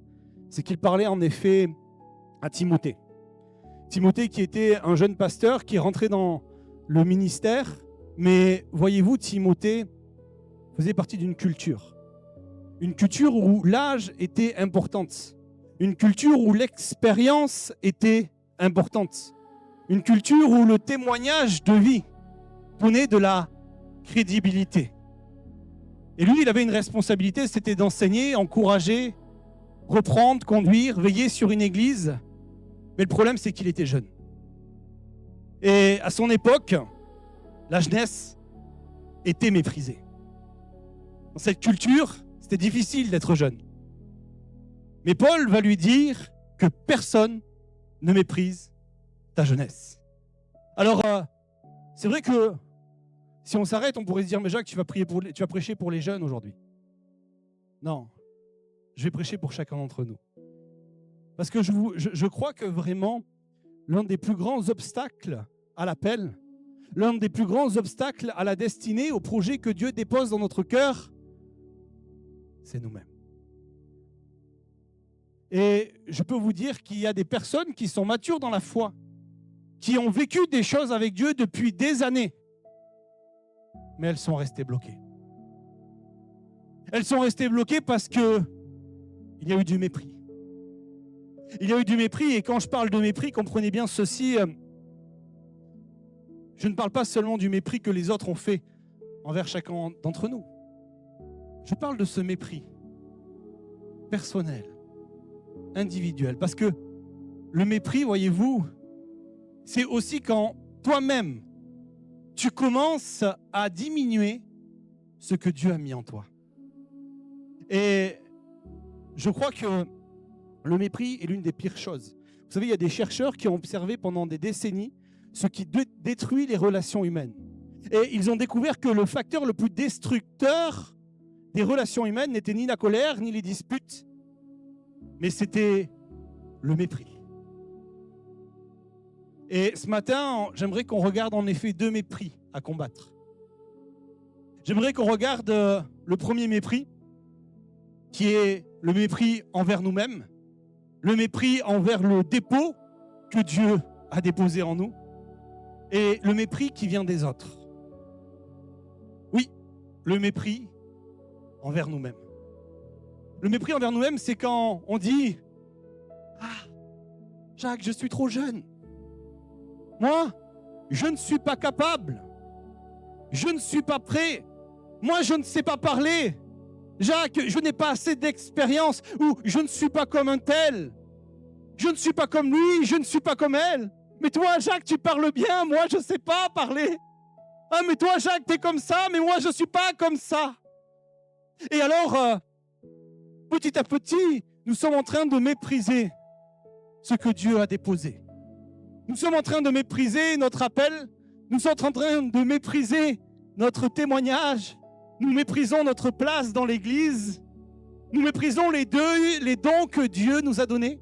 c'est qu'il parlait en effet à Timothée. Timothée qui était un jeune pasteur qui rentrait dans le ministère, mais voyez-vous, Timothée faisait partie d'une culture. Une culture où l'âge était importante. Une culture où l'expérience était importante. Une culture où le témoignage de vie donnait de la crédibilité. Et lui, il avait une responsabilité, c'était d'enseigner, encourager, reprendre, conduire, veiller sur une église. Mais le problème, c'est qu'il était jeune. Et à son époque, la jeunesse était méprisée. Dans cette culture, c'était difficile d'être jeune. Mais Paul va lui dire que personne ne méprise ta jeunesse. Alors, c'est vrai que si on s'arrête, on pourrait se dire, mais Jacques, tu vas prêcher pour les jeunes aujourd'hui. Non, je vais prêcher pour chacun d'entre nous. Parce que je crois que vraiment, l'un des plus grands obstacles à l'appel, l'un des plus grands obstacles à la destinée, au projet que Dieu dépose dans notre cœur, c'est nous-mêmes. Et je peux vous dire qu'il y a des personnes qui sont matures dans la foi, qui ont vécu des choses avec Dieu depuis des années, mais elles sont restées bloquées. Elles sont restées bloquées parce qu'il y a eu du mépris. Il y a eu du mépris, et quand je parle de mépris, comprenez bien ceci, je ne parle pas seulement du mépris que les autres ont fait envers chacun d'entre nous. Je parle de ce mépris personnel, individuel. Parce que le mépris, voyez-vous, c'est aussi quand toi-même, tu commences à diminuer ce que Dieu a mis en toi. Et je crois que le mépris est l'une des pires choses. Vous savez, il y a des chercheurs qui ont observé pendant des décennies ce qui détruit les relations humaines. Et ils ont découvert que le facteur le plus destructeur des relations humaines n'était ni la colère, ni les disputes, mais c'était le mépris. Et ce matin, j'aimerais qu'on regarde en effet 2 mépris à combattre. J'aimerais qu'on regarde le premier mépris, qui est le mépris envers nous-mêmes, le mépris envers le dépôt que Dieu a déposé en nous, et le mépris qui vient des autres. Oui, le mépris envers nous-mêmes. Le mépris envers nous-mêmes, c'est quand on dit « Ah, Jacques, je suis trop jeune. Moi, je ne suis pas capable. Je ne suis pas prêt. Moi, je ne sais pas parler. Jacques, je n'ai pas assez d'expérience. Ou je ne suis pas comme un tel. Je ne suis pas comme lui, je ne suis pas comme elle. Mais toi, Jacques, tu parles bien. Moi, je ne sais pas parler. Ah, mais toi, Jacques, tu es comme ça. Mais moi, je ne suis pas comme ça. » Et alors, petit à petit, nous sommes en train de mépriser ce que Dieu a déposé. Nous sommes en train de mépriser notre appel. Nous sommes en train de mépriser notre témoignage. Nous méprisons notre place dans l'Église. Nous méprisons les dons que Dieu nous a donnés.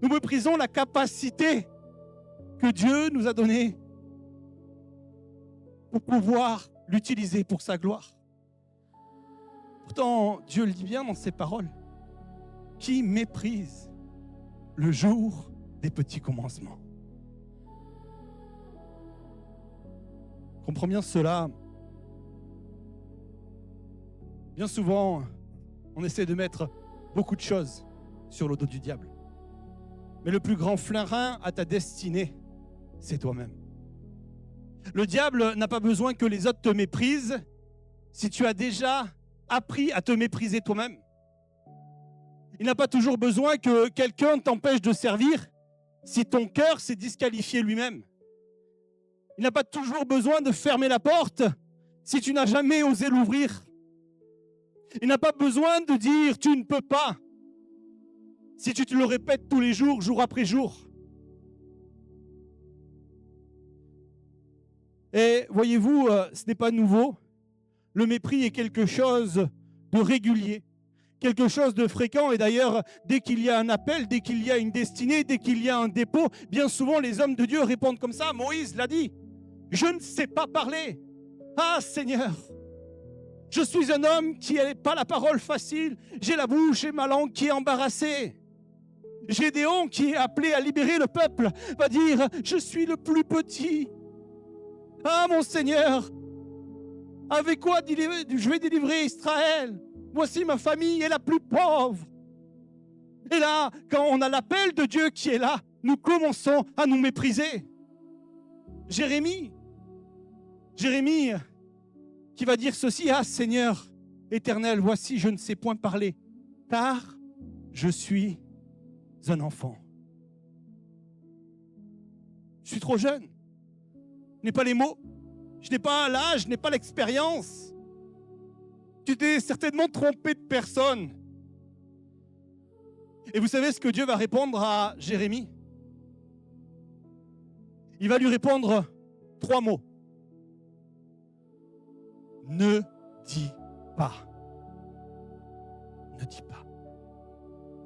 Nous méprisons la capacité que Dieu nous a donnée pour pouvoir l'utiliser pour sa gloire. Pourtant, Dieu le dit bien dans ses paroles. Qui méprise le jour des petits commencements? Comprends bien cela. Bien souvent, on essaie de mettre beaucoup de choses sur le dos du diable. Mais le plus grand frein à ta destinée, c'est toi-même. Le diable n'a pas besoin que les autres te méprisent si tu as déjà appris à te mépriser toi-même. Il n'a pas toujours besoin que quelqu'un t'empêche de servir si ton cœur s'est disqualifié lui-même. Il n'a pas toujours besoin de fermer la porte si tu n'as jamais osé l'ouvrir. Il n'a pas besoin de dire « tu ne peux pas » si tu te le répètes tous les jours, jour après jour. Et voyez-vous, ce n'est pas nouveau. Le mépris est quelque chose de régulier, quelque chose de fréquent. Et d'ailleurs, dès qu'il y a un appel, dès qu'il y a une destinée, dès qu'il y a un dépôt, bien souvent les hommes de Dieu répondent comme ça. Moïse l'a dit. « Je ne sais pas parler. Ah Seigneur, je suis un homme qui n'a pas la parole facile. J'ai la bouche et ma langue qui est embarrassée. » Gédéon, qui est appelé à libérer le peuple, va dire « Je suis le plus petit. Ah mon Seigneur, avec quoi je vais délivrer Israël? Voici ma famille est la plus pauvre. » Et là, quand on a l'appel de Dieu qui est là, nous commençons à nous mépriser. Jérémie qui va dire ceci: « Ah Seigneur éternel, voici je ne sais point parler, car je suis un enfant. » Je suis trop jeune. Je n'ai pas les mots. Je n'ai pas l'âge, je n'ai pas l'expérience. Tu t'es certainement trompé de personne. Et vous savez ce que Dieu va répondre à Jérémie? Il va lui répondre 3 mots. Ne dis pas. Ne dis pas.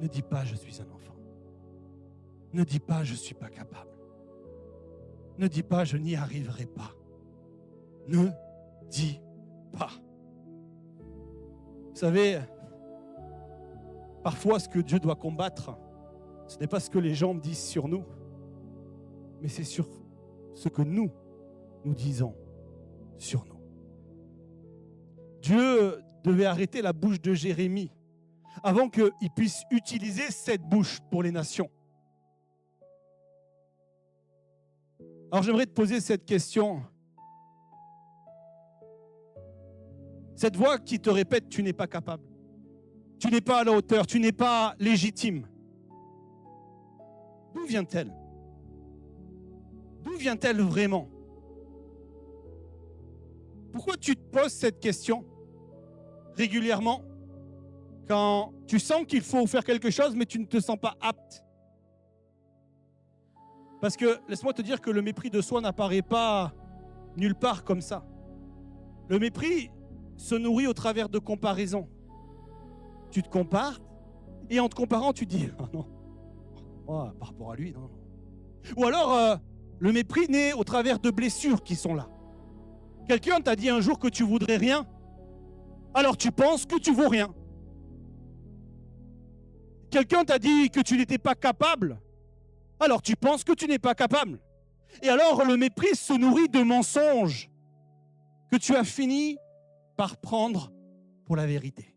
Ne dis pas je suis un enfant. Ne dis pas je ne suis pas capable. Ne dis pas je n'y arriverai pas. Ne dis pas. Vous savez, parfois ce que Dieu doit combattre, ce n'est pas ce que les gens disent sur nous, mais c'est sur ce que nous disons sur nous. Dieu devait arrêter la bouche de Jérémie avant qu'il puisse utiliser cette bouche pour les nations. Alors j'aimerais te poser cette question. Cette voix qui te répète « tu n'es pas capable ». Tu n'es pas à la hauteur, tu n'es pas légitime. D'où vient-elle? D'où vient-elle vraiment? Pourquoi tu te poses cette question régulièrement quand tu sens qu'il faut faire quelque chose mais tu ne te sens pas apte? Parce que laisse-moi te dire que le mépris de soi n'apparaît pas nulle part comme ça. Le mépris se nourrit au travers de comparaisons. Tu te compares et en te comparant tu te dis ah non, moi, par rapport à lui, non. Ou alors le mépris naît au travers de blessures qui sont là. Quelqu'un t'a dit un jour que tu voudrais rien, alors tu penses que tu vaux rien. Quelqu'un t'a dit que tu n'étais pas capable, alors tu penses que tu n'es pas capable. Et alors le mépris se nourrit de mensonges que tu as fini par prendre pour la vérité.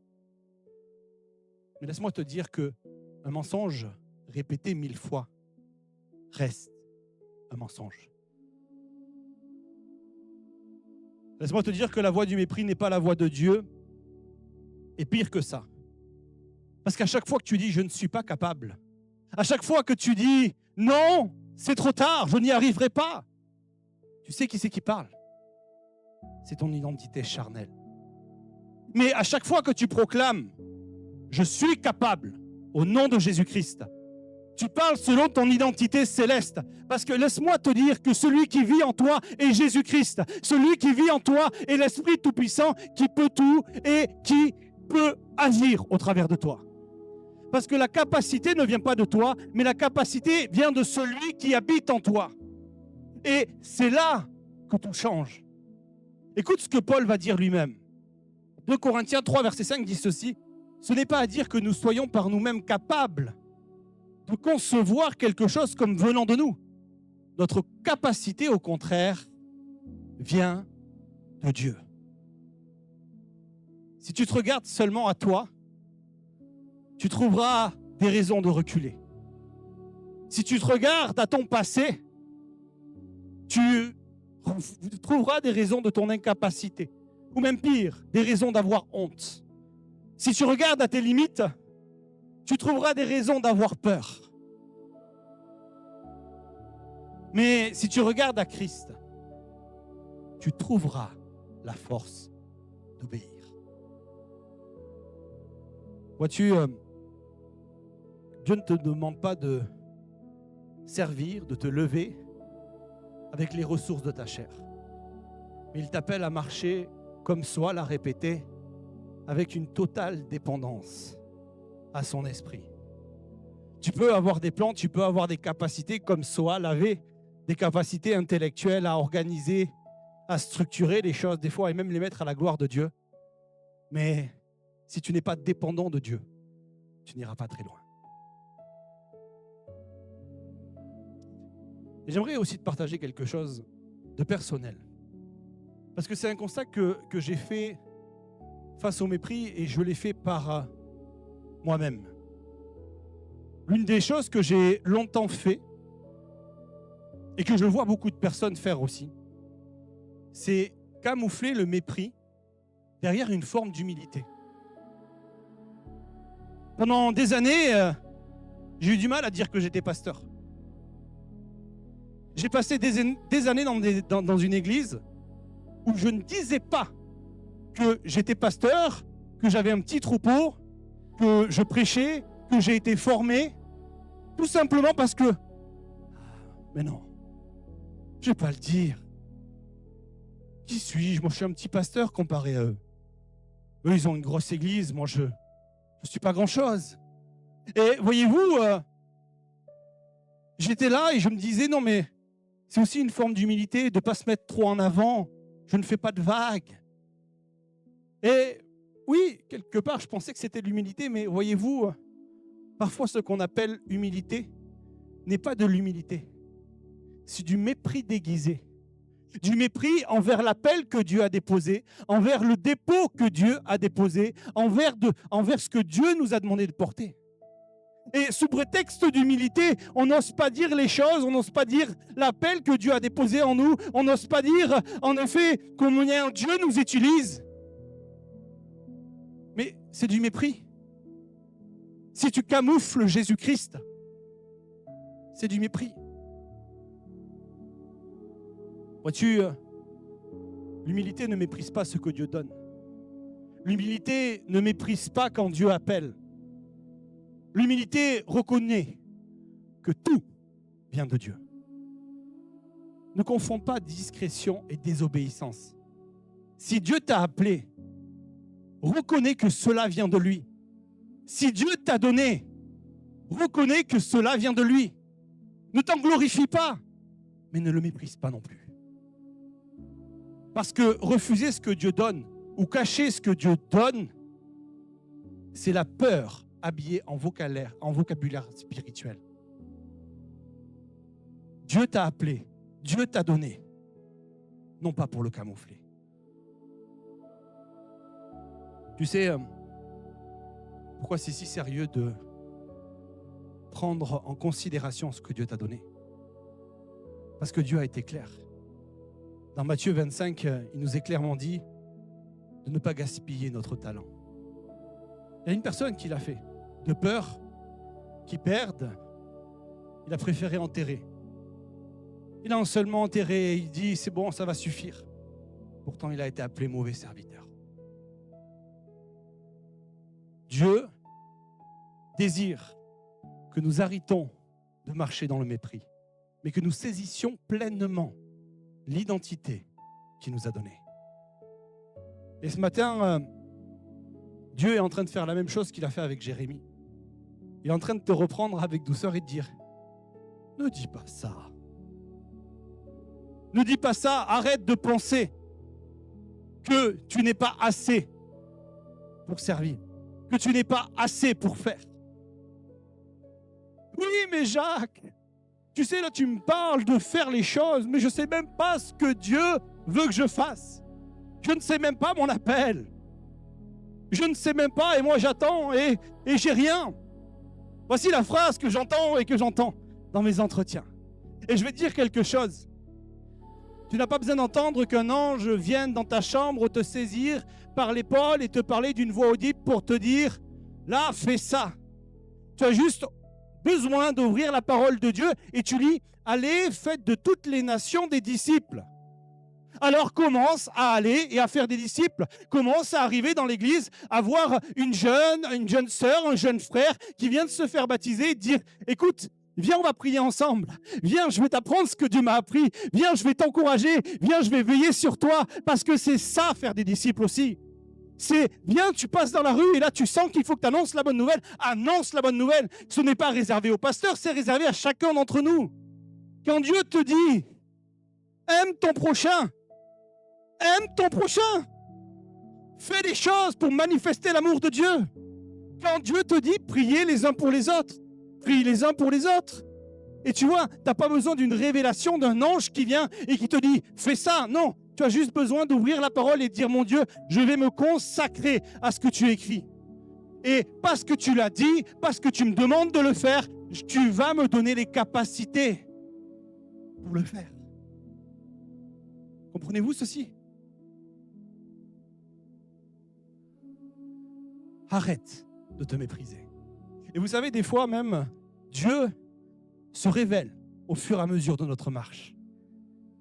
Mais laisse-moi te dire qu'un mensonge répété 1000 fois reste un mensonge. Laisse-moi te dire que la voie du mépris n'est pas la voie de Dieu. Et pire que ça. Parce qu'à chaque fois que tu dis « je ne suis pas capable », à chaque fois que tu dis « non, c'est trop tard, je n'y arriverai pas », tu sais qui c'est qui parle? C'est ton identité charnelle. Mais à chaque fois que tu proclames « je suis capable » au nom de Jésus-Christ, tu parles selon ton identité céleste. Parce que laisse-moi te dire que celui qui vit en toi est Jésus-Christ. Celui qui vit en toi est l'Esprit Tout-Puissant qui peut tout et qui peut agir au travers de toi. Parce que la capacité ne vient pas de toi, mais la capacité vient de celui qui habite en toi. Et c'est là que tout change. Écoute ce que Paul va dire lui-même. 2 Corinthiens 3, verset 5 dit ceci. Ce n'est pas à dire que nous soyons par nous-mêmes capables de concevoir quelque chose comme venant de nous. Notre capacité, au contraire, vient de Dieu. Si tu te regardes seulement à toi, tu trouveras des raisons de reculer. Si tu te regardes à ton passé, tu trouveras des raisons de ton incapacité. Ou même pire, des raisons d'avoir honte. Si tu regardes à tes limites, tu trouveras des raisons d'avoir peur. Mais si tu regardes à Christ, tu trouveras la force d'obéir. Vois-tu, Dieu ne te demande pas de servir, de te lever avec les ressources de ta chair. Mais il t'appelle à marcher, comme soi l'a répété, avec une totale dépendance à son esprit. Tu peux avoir des plans, tu peux avoir des capacités comme soi l'avait, des capacités intellectuelles à organiser, à structurer les choses des fois et même les mettre à la gloire de Dieu. Mais si tu n'es pas dépendant de Dieu, tu n'iras pas très loin. Et j'aimerais aussi te partager quelque chose de personnel. Parce que c'est un constat que j'ai fait face au mépris et je l'ai fait par moi-même. L'une des choses que j'ai longtemps fait et que je vois beaucoup de personnes faire aussi, c'est camoufler le mépris derrière une forme d'humilité. Pendant des années, j'ai eu du mal à dire que j'étais pasteur. J'ai passé des années dans une église où je ne disais pas que j'étais pasteur, que j'avais un petit troupeau, que je prêchais, que j'ai été formé, tout simplement parce que... Mais non, je ne vais pas le dire. Qui suis-je? Moi, je suis un petit pasteur comparé à eux. Eux, ils ont une grosse église, moi, je ne suis pas grand-chose. Et voyez-vous, j'étais là et je me disais, non mais c'est aussi une forme d'humilité de ne pas se mettre trop en avant. Je ne fais pas de vagues. Et oui, quelque part, je pensais que c'était de l'humilité, mais voyez-vous, parfois ce qu'on appelle humilité n'est pas de l'humilité. C'est du mépris déguisé. Du mépris envers l'appel que Dieu a déposé, envers le dépôt que Dieu a déposé, envers ce que Dieu nous a demandé de porter. Et sous prétexte d'humilité, on n'ose pas dire les choses, on n'ose pas dire l'appel que Dieu a déposé en nous, on n'ose pas dire, en effet, combien Dieu nous utilise. Mais c'est du mépris.
Si tu camoufles Jésus-Christ, c'est du mépris. Vois-tu, l'humilité ne méprise pas ce que Dieu donne. L'humilité ne méprise pas quand Dieu appelle. L'humilité reconnaît que tout vient de Dieu. Ne confonds pas discrétion et désobéissance. Si Dieu t'a appelé, reconnais que cela vient de lui. Si Dieu t'a donné, reconnais que cela vient de lui. Ne t'en glorifie pas, mais ne le méprise pas non plus. Parce que refuser ce que Dieu donne ou cacher ce que Dieu donne, c'est la peur habillée en vocabulaire spirituel. Dieu t'a appelé, Dieu t'a donné, non pas pour le camoufler. Tu sais pourquoi c'est si sérieux de prendre en considération ce que Dieu t'a donné? Parce que Dieu a été clair. Dans Matthieu 25, il nous est clairement dit de ne pas gaspiller notre talent. Il y a une personne qui l'a fait. De peur qu'il perde, il a préféré enterrer. Il a seulement enterré et il dit c'est bon, ça va suffire. Pourtant, il a été appelé mauvais serviteur. Dieu désire que nous arrêtons de marcher dans le mépris, mais que nous saisissions pleinement l'identité qu'il nous a donnée. Et ce matin, Dieu est en train de faire la même chose qu'il a fait avec Jérémie. Il est en train de te reprendre avec douceur et de dire « Ne dis pas ça. Ne dis pas ça. Arrête de penser que tu n'es pas assez pour servir, que tu n'es pas assez pour faire. Oui, mais Jacques, tu sais, là, tu me parles de faire les choses, mais je ne sais même pas ce que Dieu veut que je fasse. Je ne sais même pas mon appel. Je ne sais même pas, et moi j'attends, et j'ai rien. » Voici la phrase que j'entends et que j'entends dans mes entretiens. Et je vais te dire quelque chose. Tu n'as pas besoin d'entendre qu'un ange vienne dans ta chambre te saisir par l'épaule et te parler d'une voix audible pour te dire « Là, fais ça ». Tu as juste besoin d'ouvrir la parole de Dieu et tu lis « Allez, faites de toutes les nations des disciples ». Alors commence à aller et à faire des disciples. Commence à arriver dans l'église, à voir une jeune sœur, un jeune frère qui vient de se faire baptiser et dire « Écoute, viens, on va prier ensemble. Viens, je vais t'apprendre ce que Dieu m'a appris. Viens, je vais t'encourager. Viens, je vais veiller sur toi. » Parce que c'est ça, faire des disciples aussi. C'est, viens, tu passes dans la rue et là, tu sens qu'il faut que tu annonces la bonne nouvelle. Annonce la bonne nouvelle. Ce n'est pas réservé au pasteur, c'est réservé à chacun d'entre nous. Quand Dieu te dit « Aime ton prochain », aime ton prochain. Fais des choses pour manifester l'amour de Dieu. Quand Dieu te dit priez les uns pour les autres, prie les uns pour les autres. Et tu vois, tu n'as pas besoin d'une révélation d'un ange qui vient et qui te dit fais ça. Non, tu as juste besoin d'ouvrir la parole et de dire mon Dieu, je vais me consacrer à ce que tu écris. Et parce que tu l'as dit, parce que tu me demandes de le faire, tu vas me donner les capacités pour le faire. Comprenez-vous ceci? Arrête de te mépriser. Et vous savez, des fois même, Dieu se révèle au fur et à mesure de notre marche.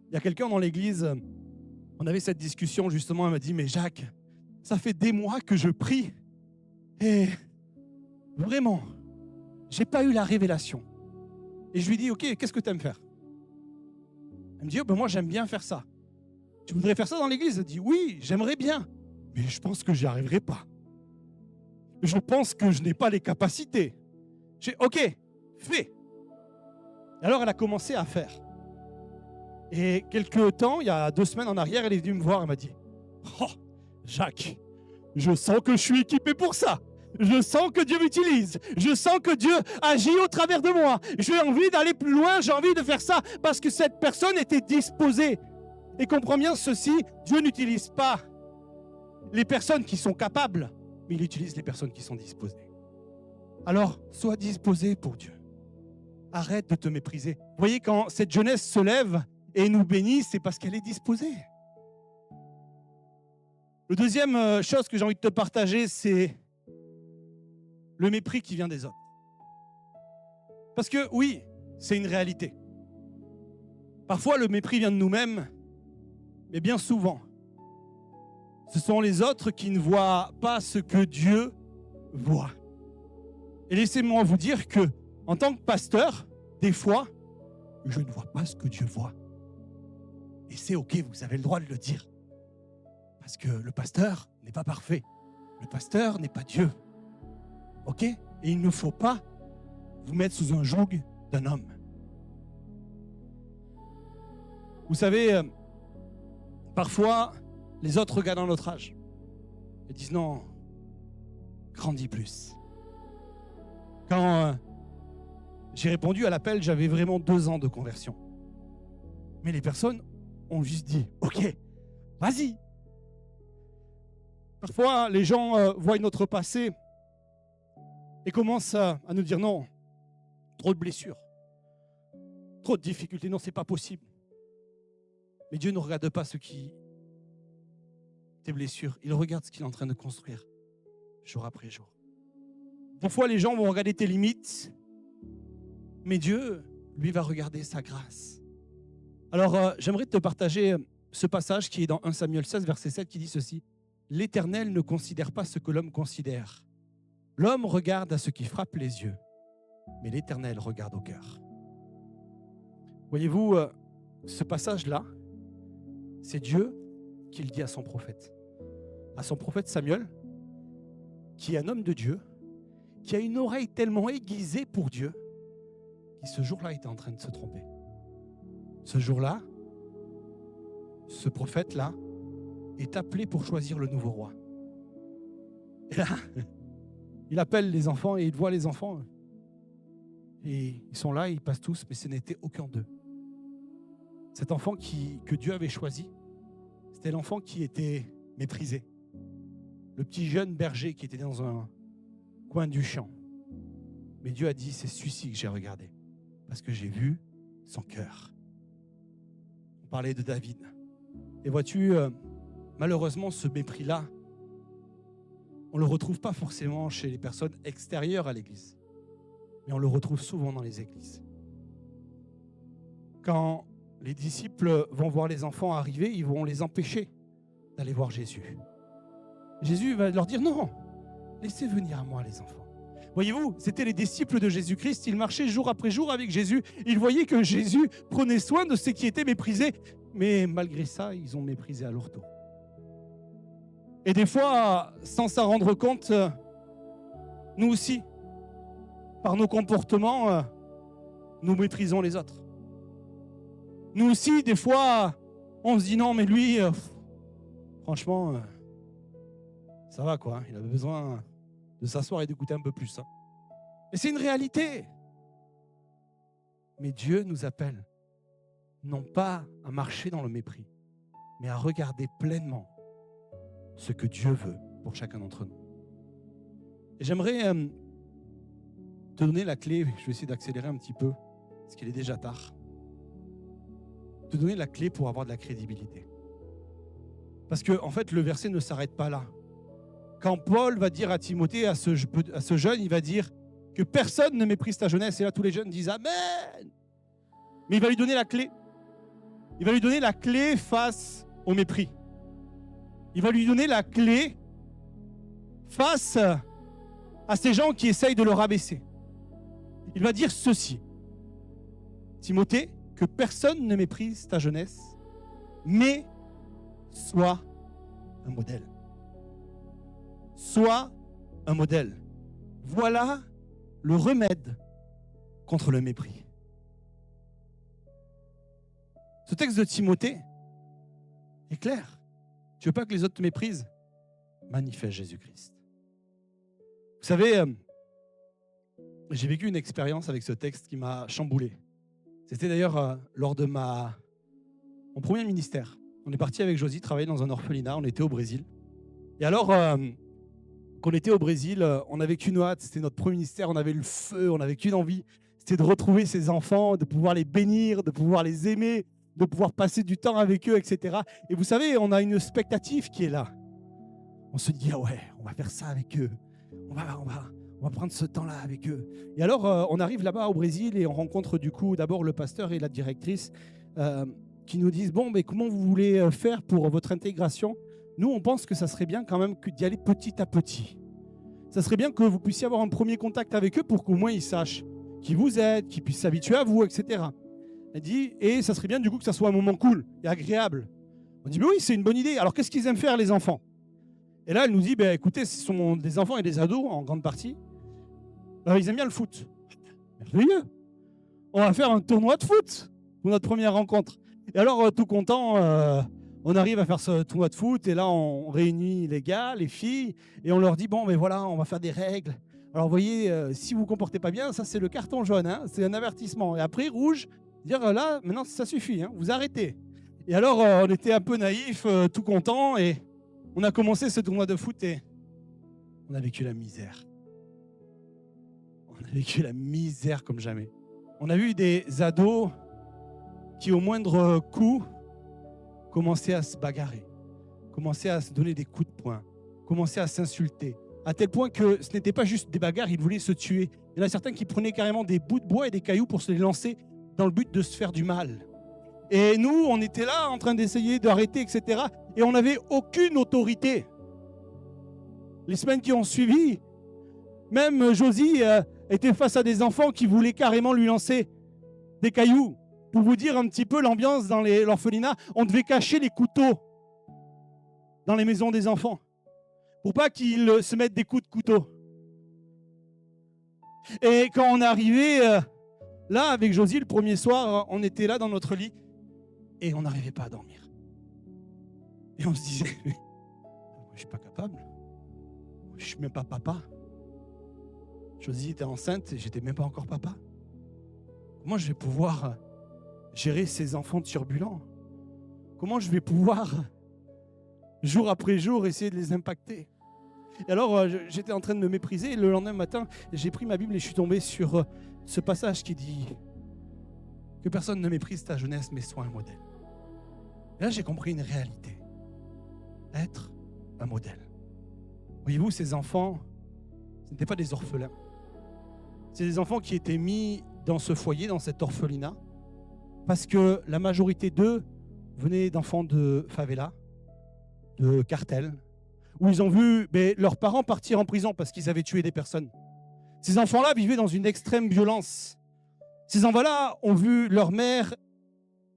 Il y a quelqu'un dans l'église, on avait cette discussion justement, elle m'a dit, mais Jacques, ça fait des mois que je prie et vraiment, j'ai pas eu la révélation. Et je lui dis, ok, qu'est-ce que tu aimes faire? Elle me dit, oh, ben moi j'aime bien faire ça. Tu voudrais faire ça dans l'église? Elle dit, oui, j'aimerais bien, mais je pense que j'y arriverai pas. Je pense que je n'ai pas les capacités. J'ai ok, fais. Alors elle a commencé à faire. Et quelques temps, il y a 2 semaines en arrière, elle est venue me voir, elle m'a dit « Oh, Jacques, je sens que je suis équipé pour ça. Je sens que Dieu m'utilise. Je sens que Dieu agit au travers de moi. J'ai envie d'aller plus loin, j'ai envie de faire ça parce que cette personne était disposée. » Et comprends bien ceci, Dieu n'utilise pas les personnes qui sont capables, mais il utilise les personnes qui sont disposées. Alors, sois disposé pour Dieu. Arrête de te mépriser. Vous voyez, quand cette jeunesse se lève et nous bénit, c'est parce qu'elle est disposée. Le deuxième chose que j'ai envie de te partager, c'est le mépris qui vient des autres. Parce que oui, c'est une réalité. Parfois, le mépris vient de nous-mêmes, mais bien souvent, ce sont les autres qui ne voient pas ce que Dieu voit. Et laissez-moi vous dire que, en tant que pasteur, des fois, je ne vois pas ce que Dieu voit. Et c'est OK, vous avez le droit de le dire. Parce que le pasteur n'est pas parfait. Le pasteur n'est pas Dieu. OK? Et il ne faut pas vous mettre sous un joug d'un homme. Vous savez, parfois, les autres regardent dans notre âge et disent non, grandis plus. Quand j'ai répondu à l'appel, j'avais vraiment 2 ans de conversion. Mais les personnes ont juste dit, OK, vas-y. Parfois, les gens voient notre passé et commencent à nous dire non, trop de blessures, trop de difficultés, non, c'est pas possible. Mais Dieu ne regarde pas tes blessures, il regarde ce qu'il est en train de construire, jour après jour. Parfois, les gens vont regarder tes limites, mais Dieu, lui, va regarder sa grâce. Alors, j'aimerais te partager ce passage qui est dans 1 Samuel 16, verset 7, qui dit ceci. « L'Éternel ne considère pas ce que l'homme considère. L'homme regarde à ce qui frappe les yeux, mais l'Éternel regarde au cœur. » Voyez-vous, ce passage-là, c'est Dieu qui le dit à son prophète Samuel, qui est un homme de Dieu, qui a une oreille tellement aiguisée pour Dieu, qui ce jour-là était en train de se tromper. Ce jour-là, ce prophète-là est appelé pour choisir le nouveau roi. Et là, il appelle les enfants et il voit les enfants. Et ils sont là, ils passent tous, mais ce n'était aucun d'eux. Cet enfant que Dieu avait choisi, c'était l'enfant qui était méprisé. Le petit jeune berger qui était dans un coin du champ. Mais Dieu a dit, c'est celui-ci que j'ai regardé, parce que j'ai vu son cœur. On parlait de David. Et vois-tu, malheureusement, ce mépris-là, on ne le retrouve pas forcément chez les personnes extérieures à l'église, mais on le retrouve souvent dans les églises. Quand les disciples vont voir les enfants arriver, ils vont les empêcher d'aller voir Jésus. Jésus va leur dire, non, laissez venir à moi les enfants. Voyez-vous, c'était les disciples de Jésus-Christ, ils marchaient jour après jour avec Jésus, ils voyaient que Jésus prenait soin de ceux qui étaient méprisés, mais malgré ça, ils ont méprisé à leur tour. Et des fois, sans s'en rendre compte, nous aussi, par nos comportements, nous méprisons les autres. Nous aussi, des fois, on se dit non, mais lui, franchement, ça va quoi, il avait besoin de s'asseoir et d'écouter un peu plus. Hein. Et c'est une réalité. Mais Dieu nous appelle, non pas à marcher dans le mépris, mais à regarder pleinement ce que Dieu veut pour chacun d'entre nous. Et j'aimerais te donner la clé, je vais essayer d'accélérer un petit peu, parce qu'il est déjà tard. Te donner la clé pour avoir de la crédibilité. Parce que, en fait, le verset ne s'arrête pas là. Quand Paul va dire à Timothée, à ce jeune, il va dire que personne ne méprise ta jeunesse. Et là, tous les jeunes disent Amen. Mais il va lui donner la clé. Il va lui donner la clé face au mépris. Il va lui donner la clé face à ces gens qui essayent de le rabaisser. Il va dire ceci. Timothée, que personne ne méprise ta jeunesse, mais sois un modèle. Sois un modèle. Voilà le remède contre le mépris. Ce texte de Timothée est clair. Tu veux pas que les autres te méprisent? Manifeste Jésus-Christ. Vous savez, j'ai vécu une expérience avec ce texte qui m'a chamboulé. C'était d'ailleurs lors de mon premier ministère. On est parti avec Josie travailler dans un orphelinat, on était au Brésil. Et alors, quand on était au Brésil, on n'avait qu'une hâte, c'était notre premier ministère, on avait le feu, on n'avait qu'une envie, c'était de retrouver ces enfants, de pouvoir les bénir, de pouvoir les aimer, de pouvoir passer du temps avec eux, etc. Et vous savez, on a une expectative qui est là. On se dit, ah ouais, on va faire ça avec eux, on On va prendre ce temps-là avec eux. Et alors, on arrive là-bas au Brésil et on rencontre du coup d'abord le pasteur et la directrice qui nous disent, bon, mais comment vous voulez faire pour votre intégration? Nous, on pense que ça serait bien quand même d'y aller petit à petit. Ça serait bien que vous puissiez avoir un premier contact avec eux pour qu'au moins ils sachent qui vous êtes, qu'ils puissent s'habituer à vous, etc. Elle dit, et ça serait bien du coup que ça soit un moment cool et agréable. On dit, mais oui, c'est une bonne idée. Alors, qu'est-ce qu'ils aiment faire, les enfants? Et là, elle nous dit, ben, écoutez, ce sont des enfants et des ados, en grande partie. Ils aiment bien le foot. Merveilleux. On va faire un tournoi de foot pour notre première rencontre. Et alors, tout content, on arrive à faire ce tournoi de foot. Et là, on réunit les gars, les filles. Et on leur dit, bon, mais voilà, on va faire des règles. Alors, vous voyez, si vous ne vous comportez pas bien, ça, c'est le carton jaune. Hein, c'est un avertissement. Et après, rouge, dire, là, maintenant, ça suffit. Hein, vous arrêtez. Et alors, on était un peu naïfs, tout contents. Et on a commencé ce tournoi de foot et on a vécu la misère. On a vécu la misère comme jamais. On a vu des ados qui, au moindre coup, commençaient à se bagarrer, commençaient à se donner des coups de poing, commençaient à s'insulter, à tel point que ce n'était pas juste des bagarres, ils voulaient se tuer. Il y en a certains qui prenaient carrément des bouts de bois et des cailloux pour se les lancer dans le but de se faire du mal. Et nous, on était là en train d'essayer d'arrêter, etc. Et on n'avait aucune autorité. Les semaines qui ont suivi, même Josie était face à des enfants qui voulaient carrément lui lancer des cailloux. Pour vous dire un petit peu l'ambiance dans l'orphelinat, on devait cacher les couteaux dans les maisons des enfants pour pas qu'ils se mettent des coups de couteau. Et quand on est arrivé là avec Josie le premier soir, on était là dans notre lit et on n'arrivait pas à dormir. Et on se disait, je ne suis pas capable, je ne suis même pas papa. Josie était enceinte et j'étais même pas encore papa. Comment je vais pouvoir gérer ces enfants turbulents? Comment je vais pouvoir, jour après jour, essayer de les impacter? Et alors, j'étais en train de me mépriser. Et le lendemain matin, j'ai pris ma Bible et je suis tombé sur ce passage qui dit que personne ne méprise ta jeunesse, mais sois un modèle. Et là, j'ai compris une réalité. Être un modèle. Voyez-vous, ces enfants, ce n'étaient pas des orphelins. C'est des enfants qui étaient mis dans ce foyer, dans cet orphelinat, parce que la majorité d'eux venaient d'enfants de favela, de cartels, où ils ont vu leurs parents partir en prison parce qu'ils avaient tué des personnes. Ces enfants-là vivaient dans une extrême violence. Ces enfants-là ont vu leur mère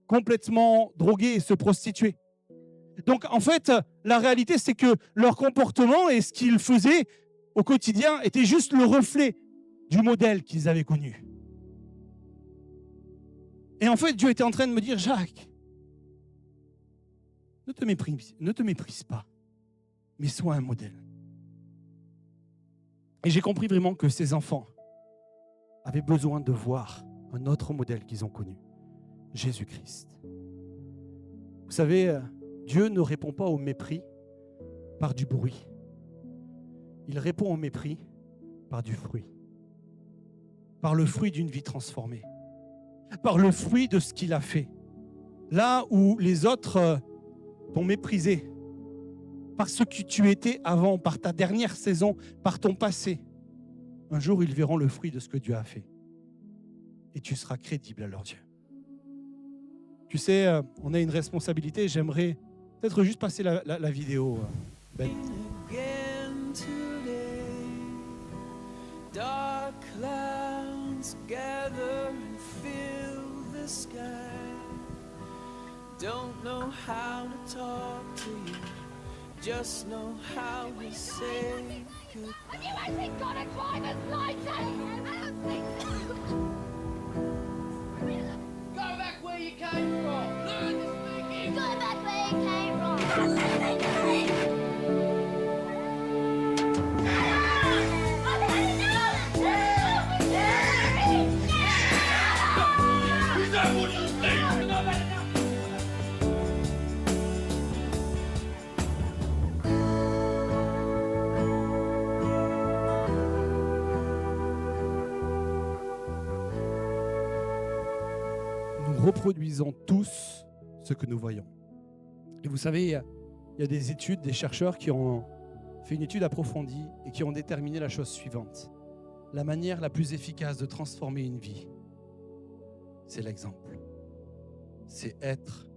complètement droguée et se prostituer. Donc en fait, la réalité, c'est que leur comportement et ce qu'ils faisaient au quotidien était juste le reflet du modèle qu'ils avaient connu. Et en fait, Dieu était en train de me dire, Jacques, ne te méprise pas, mais sois un modèle. Et j'ai compris vraiment que ces enfants avaient besoin de voir un autre modèle qu'ils ont connu, Jésus-Christ. Vous savez, Dieu ne répond pas au mépris par du bruit. Il répond au mépris par du fruit. Par le fruit d'une vie transformée. Par le fruit de ce qu'il a fait. Là où les autres t'ont méprisé, par ce que tu étais avant, par ta dernière saison, par ton passé, un jour ils verront le fruit de ce que Dieu a fait. Et tu seras crédible à leurs yeux. Tu sais, on a une responsabilité. J'aimerais peut-être juste passer la vidéo, Ben.
Dark clouds gather and fill the sky. Don't know how to talk to you, just know how to say goodbye.
Have you actually got a driver's license? I don't think so.
Go back where you came from. Learn to speak English.
Go back where you came from.
Nous reproduisons tous ce que nous voyons. Et vous savez, il y a des études, des chercheurs qui ont fait une étude approfondie et qui ont déterminé la chose suivante.
la manière la plus efficace de transformer une vie, c'est l'exemple. C'est être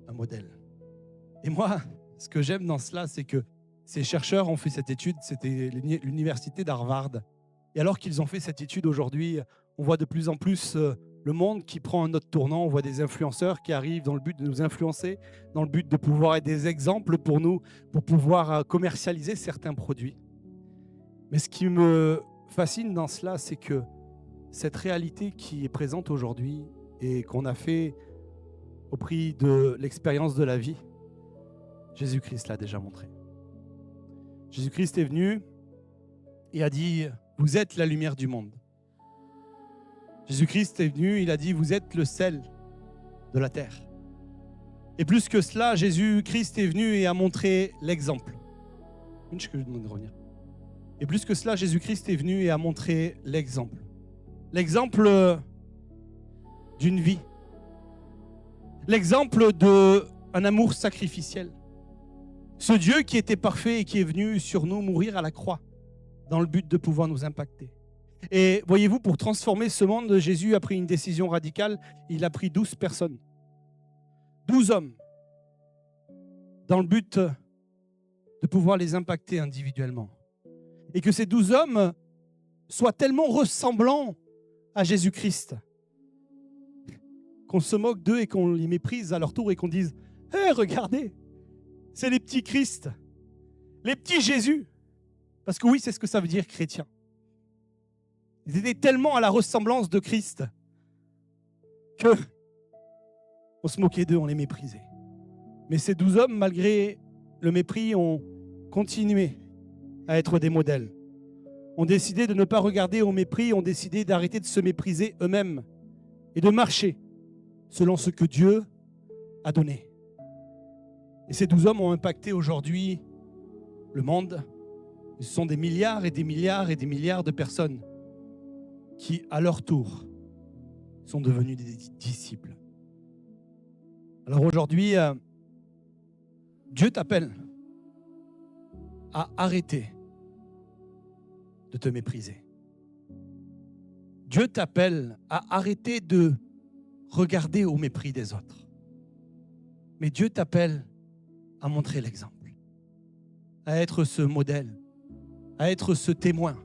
un modèle. Et moi, ce que j'aime dans cela, c'est que ces chercheurs ont fait cette étude, c'était l'université d'Harvard. Et alors qu'ils ont fait cette étude aujourd'hui, on voit de plus en plus le monde qui prend un autre tournant. On voit des influenceurs qui arrivent dans le but de nous influencer, dans le but de pouvoir être des exemples pour nous, pour pouvoir commercialiser certains produits. Mais ce qui me fascine dans cela, c'est que cette réalité qui est présente aujourd'hui et qu'on a fait au prix de l'expérience de la vie, Jésus-Christ l'a déjà montré. Jésus-Christ est venu et a dit « Vous êtes la lumière du monde ». Jésus-Christ est venu, il a dit « Vous êtes le sel de la terre ». Et plus que cela, Jésus-Christ est venu et a montré l'exemple. Une chose que je demande de revenir. Et plus que cela, Jésus-Christ est venu et a montré l'exemple. L'exemple d'une vie. L'exemple d'un amour sacrificiel. Ce Dieu qui était parfait et qui est venu sur nous mourir à la croix dans le but de pouvoir nous impacter. Et voyez-vous, pour transformer ce monde, Jésus a pris une décision radicale. Il a pris 12 personnes, 12 hommes, dans le but de pouvoir les impacter individuellement. Et que ces 12 hommes soient tellement ressemblants à Jésus-Christ qu'on se moque d'eux et qu'on les méprise à leur tour et qu'on dise « Hé, regardez, c'est les petits Christ, les petits Jésus. » Parce que oui, c'est ce que ça veut dire chrétien. Ils étaient tellement à la ressemblance de Christ que on se moquait d'eux, on les méprisait. Mais ces 12 hommes, malgré le mépris, ont continué à être des modèles. Ont décidé de ne pas regarder au mépris, ont décidé d'arrêter de se mépriser eux-mêmes et de marcher selon ce que Dieu a donné. Et ces 12 hommes ont impacté aujourd'hui le monde. Ce sont des milliards et des milliards et des milliards de personnes qui, à leur tour, sont devenus des disciples. Alors aujourd'hui, Dieu t'appelle à arrêter de te mépriser. Dieu t'appelle à arrêter de regarder au mépris des autres. Mais Dieu t'appelle à montrer l'exemple, à être ce modèle, à être ce témoin,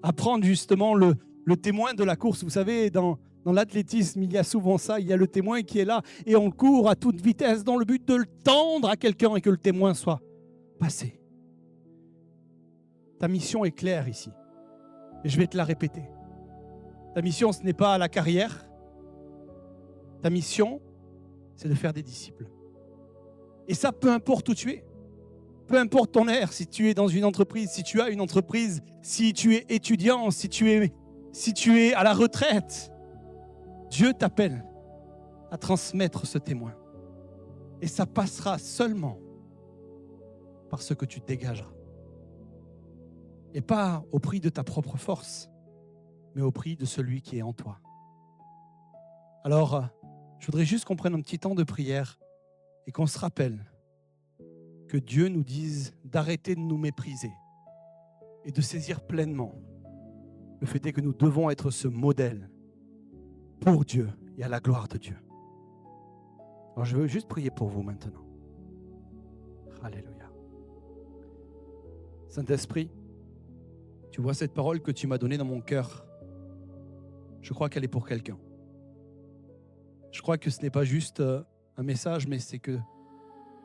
à prendre justement le témoin de la course. Vous savez, dans l'athlétisme, il y a souvent ça, il y a le témoin qui est là et on court à toute vitesse dans le but de le tendre à quelqu'un et que le témoin soit passé. Ta mission est claire ici et je vais te la répéter. Ta mission, ce n'est pas la carrière. Ta mission, c'est de faire des disciples. Et ça, peu importe où tu es. Peu importe ton aire, si tu es dans une entreprise, si tu as une entreprise, si tu es étudiant, si tu es à la retraite, Dieu t'appelle à transmettre ce témoin. Et ça passera seulement par ce que tu dégageras. Et pas au prix de ta propre force, mais au prix de celui qui est en toi. Alors, je voudrais juste qu'on prenne un petit temps de prière et qu'on se rappelle que Dieu nous dise d'arrêter de nous mépriser et de saisir pleinement le fait est que nous devons être ce modèle pour Dieu et à la gloire de Dieu. Alors je veux juste prier pour vous maintenant. Alléluia. Saint-Esprit, tu vois cette parole que tu m'as donnée dans mon cœur. Je crois qu'elle est pour quelqu'un. Je crois que ce n'est pas juste un message, mais c'est que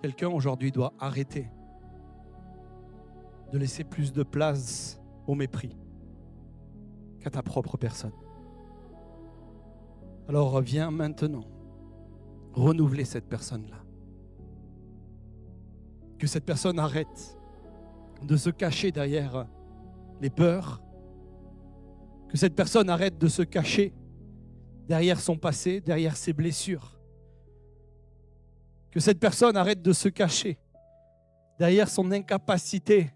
quelqu'un aujourd'hui doit arrêter de laisser plus de place au mépris qu'à ta propre personne. Alors viens maintenant renouveler cette personne-là. Que cette personne arrête de se cacher derrière les peurs. Que cette personne arrête de se cacher derrière son passé, derrière ses blessures. Que cette personne arrête de se cacher derrière son incapacité,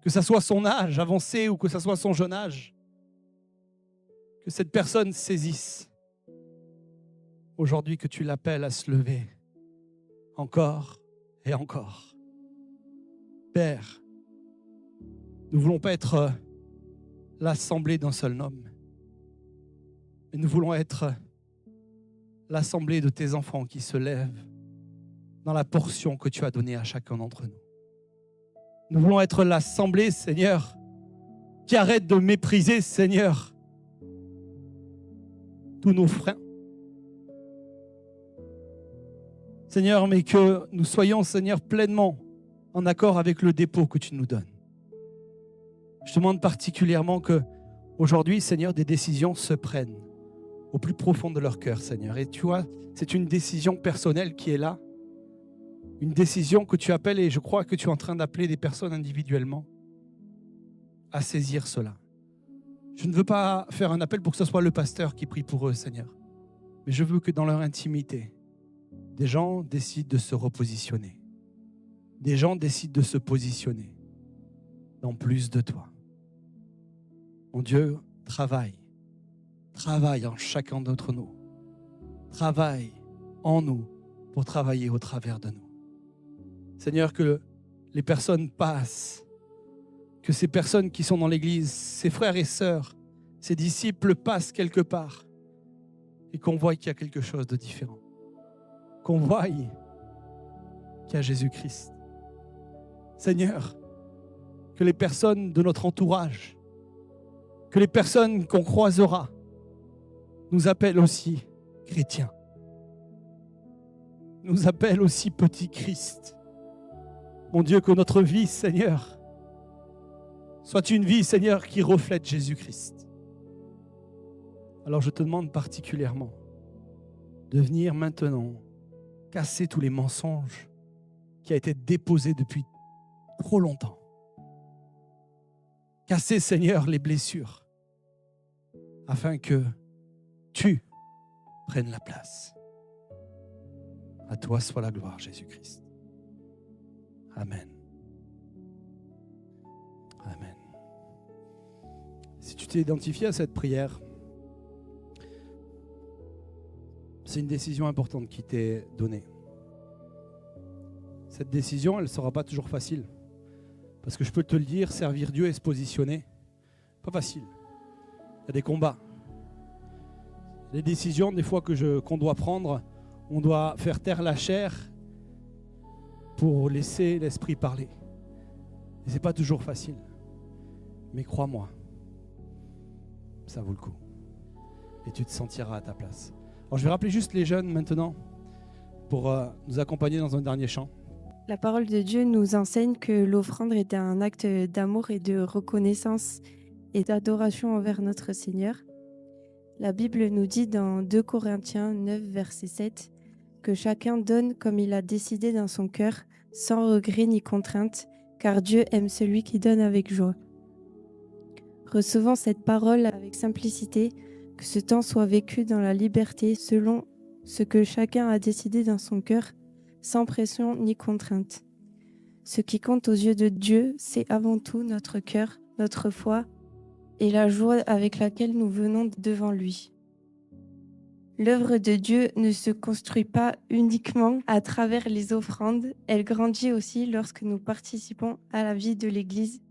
que ce soit son âge avancé ou que ce soit son jeune âge. Que cette personne saisisse aujourd'hui que tu l'appelles à se lever encore et encore. Père, nous ne voulons pas être l'assemblée d'un seul homme. Mais nous voulons être l'assemblée de tes enfants qui se lèvent dans la portion que tu as donnée à chacun d'entre nous. Nous voulons être l'assemblée, Seigneur, qui arrête de mépriser, Seigneur, tous nos freins. Seigneur, mais que nous soyons, Seigneur, pleinement en accord avec le dépôt que tu nous donnes. Je demande particulièrement que aujourd'hui, Seigneur, des décisions se prennent au plus profond de leur cœur, Seigneur. Et tu vois, c'est une décision personnelle qui est là. Une décision que tu appelles, et je crois que tu es en train d'appeler des personnes individuellement à saisir cela. Je ne veux pas faire un appel pour que ce soit le pasteur qui prie pour eux, Seigneur. Mais je veux que dans leur intimité, des gens décident de se repositionner. Des gens décident de se positionner dans plus de toi. Mon Dieu, travaille en chacun d'entre nous. Travaille en nous pour travailler au travers de nous. Seigneur, que les personnes passent, que ces personnes qui sont dans l'Église, ces frères et sœurs, ces disciples passent quelque part et qu'on voit qu'il y a quelque chose de différent. Qu'on voie qu'il y a Jésus-Christ. Seigneur, que les personnes de notre entourage, que les personnes qu'on croisera nous appellent aussi chrétiens, nous appellent aussi petit Christ. Mon Dieu, que notre vie, Seigneur, soit une vie, Seigneur, qui reflète Jésus-Christ. Alors je te demande particulièrement de venir maintenant casser tous les mensonges qui ont été déposés depuis trop longtemps. Casser, Seigneur, les blessures afin que tu prennes la place. À toi soit la gloire, Jésus-Christ. Amen. Amen. Si tu t'es identifié à cette prière, c'est une décision importante qui t'est donnée. Cette décision, elle ne sera pas toujours facile. Parce que je peux te le dire, servir Dieu et se positionner, pas facile. Il y a des combats. Les décisions, des fois, qu'on doit prendre, on doit faire taire la chair pour laisser l'esprit parler. Et ce n'est pas toujours facile. Mais crois-moi, ça vaut le coup. Et tu te sentiras à ta place. Alors, je vais rappeler juste les jeunes maintenant pour nous accompagner dans un dernier chant.
La parole de Dieu nous enseigne que l'offrande est un acte d'amour et de reconnaissance et d'adoration envers notre Seigneur. La Bible nous dit dans 2 Corinthiens 9, verset 7, que chacun donne comme il a décidé dans son cœur, sans regret ni contrainte, car Dieu aime celui qui donne avec joie. Recevons cette parole avec simplicité, que ce temps soit vécu dans la liberté selon ce que chacun a décidé dans son cœur, sans pression ni contrainte. Ce qui compte aux yeux de Dieu, c'est avant tout notre cœur, notre foi et la joie avec laquelle nous venons devant lui. L'œuvre de Dieu ne se construit pas uniquement à travers les offrandes, elle grandit aussi lorsque nous participons à la vie de l'Église,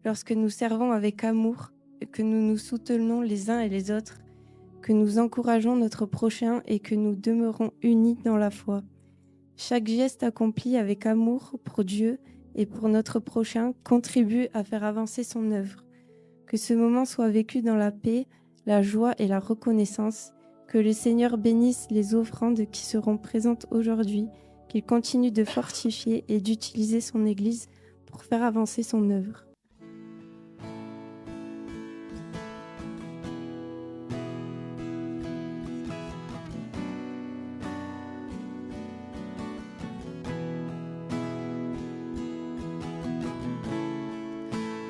lorsque nous servons avec amour, que nous nous soutenons les uns et les autres, que nous encourageons notre prochain et que nous demeurons unis dans la foi. Chaque geste accompli avec amour pour Dieu et pour notre prochain contribue à faire avancer son œuvre. Que ce moment soit vécu dans la paix, la joie et la reconnaissance. Que le Seigneur bénisse les offrandes qui seront présentes aujourd'hui, qu'il continue de fortifier et d'utiliser son Église pour faire avancer son œuvre.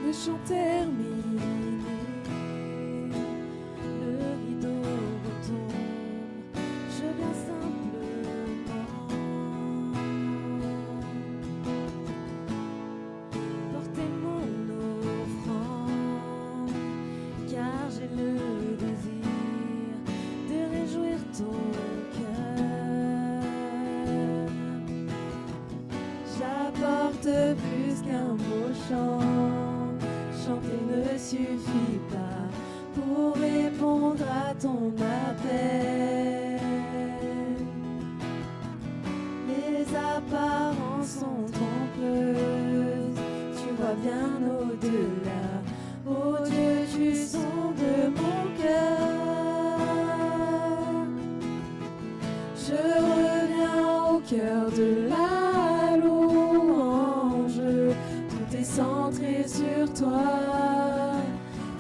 Le chant terminé, le rideau retombe, je viens simplement porter mon offrande, car j'ai le désir de réjouir ton cœur. J'apporte plus qu'un beau chant. Chanter ne suffit pas, pour répondre à ton appel. Les apparences sont trompeuses, tu vois bien au-delà. Oh Dieu, tu sondes mon cœur. Je reviens au cœur de la louange. Tout est centré sur toi,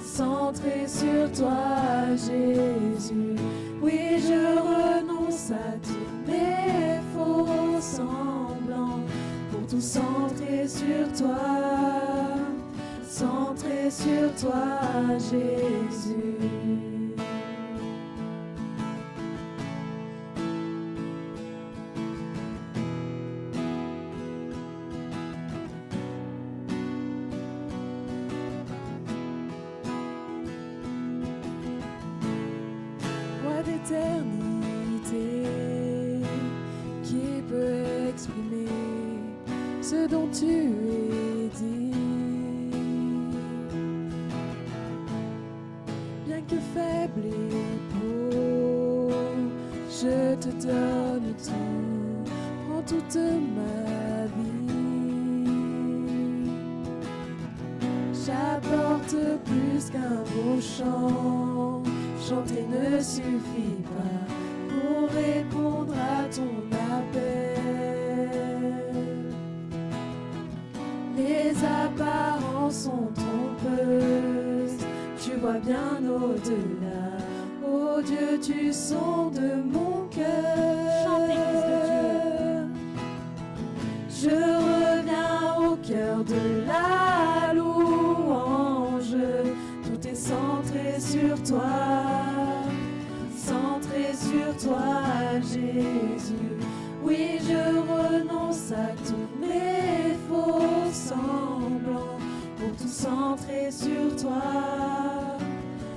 centré sur toi, Jésus. Oui, je renonce à tous mes faux semblants pour tout centrer sur toi, centré sur toi, Jésus. Roi d'éternité, qui peut exprimer ce dont tu es dit? Bien que faible et pauvre, je te donne tout, prends toute ma vie. J'apporte plus qu'un beau chant, chanter ne suffit pas pour répondre à ton appel. Les apparences sont trompeuses, tu vois bien au-delà. Oh Dieu, tu sondes mon cœur.
Chantez, Fils de
Je reviens au cœur de la louange. Tout est centré sur toi, centré sur toi, Jésus. Oui, je renonce à tous mes faux semblants pour tout centrer sur toi,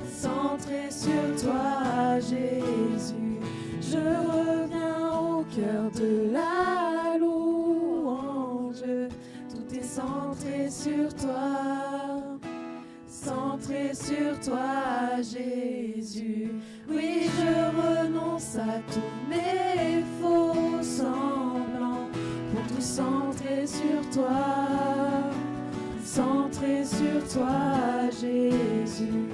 centré sur toi, Jésus. Je reviens au cœur de la louange. Tout est centré sur toi, centré sur toi, Jésus. Oui, je renonce à tous mes faux semblants pour tout centrer sur toi, centré sur toi, Jésus.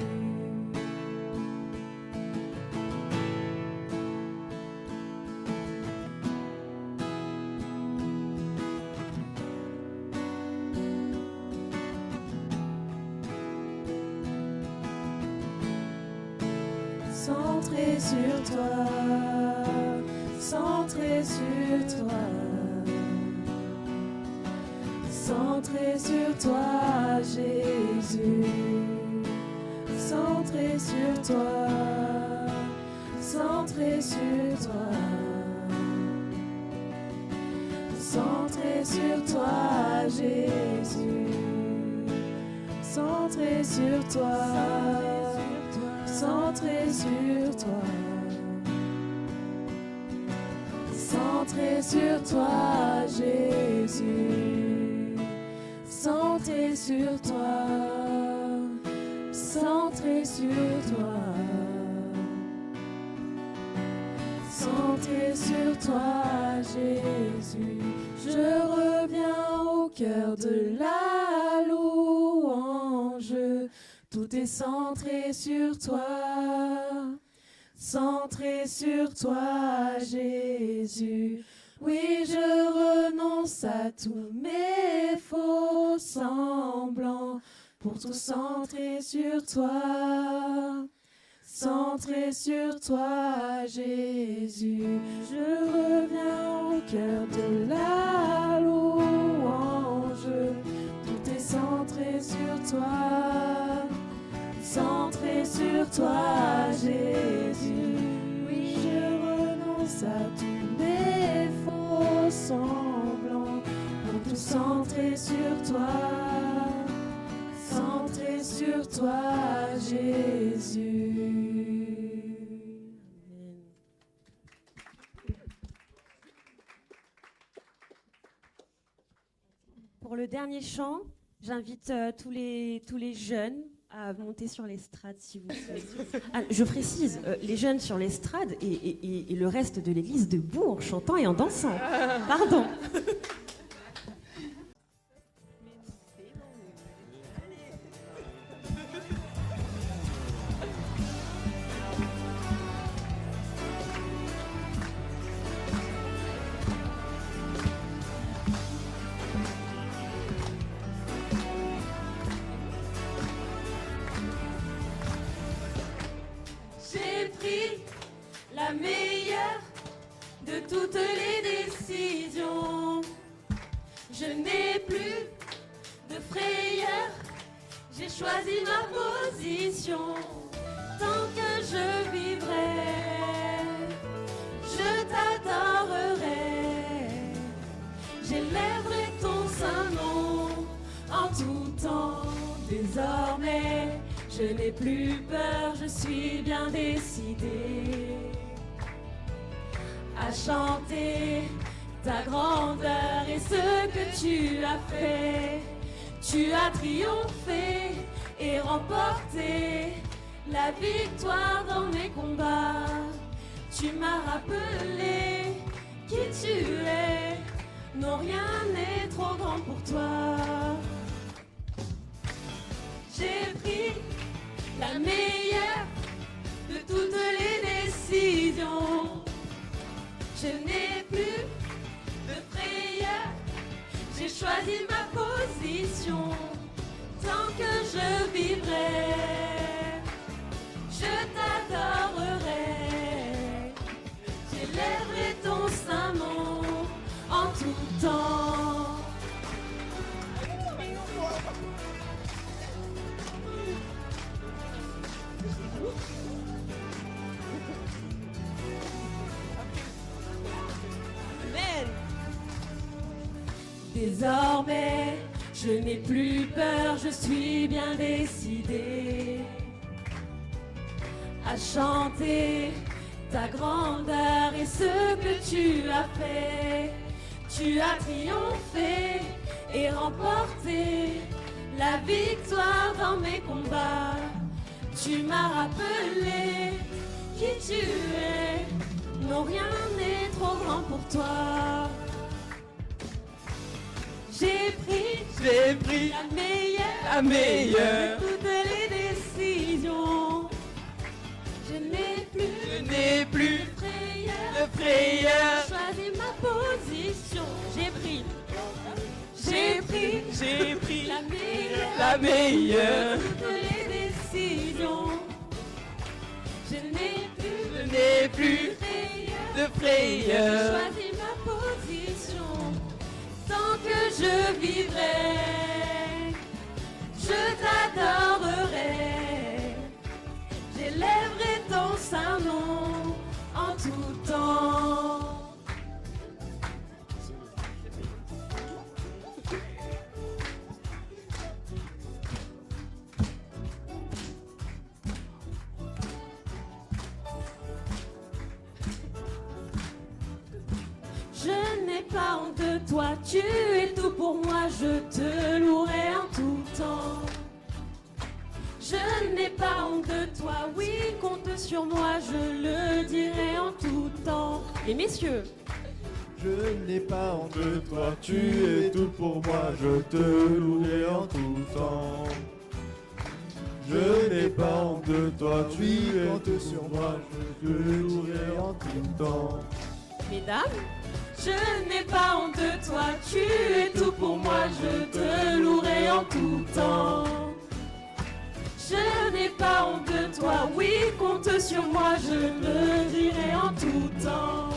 Centré sur toi, centré sur toi, centré sur toi, Jésus. Centré sur toi, centré sur toi, centré sur toi, Jésus. Centré sur toi, centré sur toi, centré sur toi, Jésus. Centré sur toi, centré sur toi, centré sur toi, Jésus. Je reviens au cœur de la louange. Tout est centré sur toi, centré sur toi, Jésus. Oui, je renonce à tous mes faux semblants pour tout centrer sur toi, centré sur toi, Jésus. Je reviens au cœur de la louange. Tout est centré sur toi, centré sur toi, Jésus. Oui, je renonce à tous mes faux semblants pour tout centrer sur toi, centré sur toi, Jésus.
Pour le dernier chant, j'invite tous les jeunes à monter sur l'estrade, si vous plaît. Ah, je précise, les jeunes sur l'estrade et le reste de l'église debout en chantant et en dansant. Pardon.
J'ai pris la meilleure de toutes les décisions. Je n'ai plus de frayeur, j'ai choisi ma position. Tant que je vivrai, je t'adorerai. J'élèverai ton saint nom en tout temps. Désormais, je n'ai plus peur, je suis bien décidée à chanter ta grandeur et ce que tu as fait. Tu as triomphé et remporté la victoire dans mes combats. Tu m'as rappelé qui tu es. Non, rien n'est trop grand pour toi. J'ai pris la meilleure de toutes les décisions. Je n'ai plus de frayeur, j'ai choisi ma position. Tant que je vivrai, je t'adorerai. J'élèverai ton saint nom en tout temps. Désormais, je n'ai plus peur, je suis bien décidée à chanter ta grandeur et ce que tu as fait. Tu as triomphé et remporté la victoire dans mes combats. Tu m'as rappelé qui tu es. Non, rien n'est trop grand pour toi. J'ai pris la meilleure de toutes les décisions. Je n'ai plus de frayeur. J'ai choisi ma position. J'ai pris la meilleure de toutes les décisions. Je n'ai plus de frayeur. J'ai choisi ma position. Tant que je vivrai, je t'adorerai. J'élèverai ton saint nom en tout temps. Je n'ai pas honte de toi, tu es tout pour moi, je te louerai en tout temps. Je n'ai pas honte de toi, oui, compte sur moi, je le dirai en tout temps. Et messieurs,
Je n'ai pas honte de toi, tu es tout pour moi, je te louerai en tout temps. Je n'ai pas honte de toi, tu comptes sur moi, je te louerai en tout temps.
mesdames, je n'ai pas honte de toi, tu es tout pour moi, je te louerai en tout temps. Je n'ai pas honte de toi, oui, compte sur moi, je le dirai en tout temps.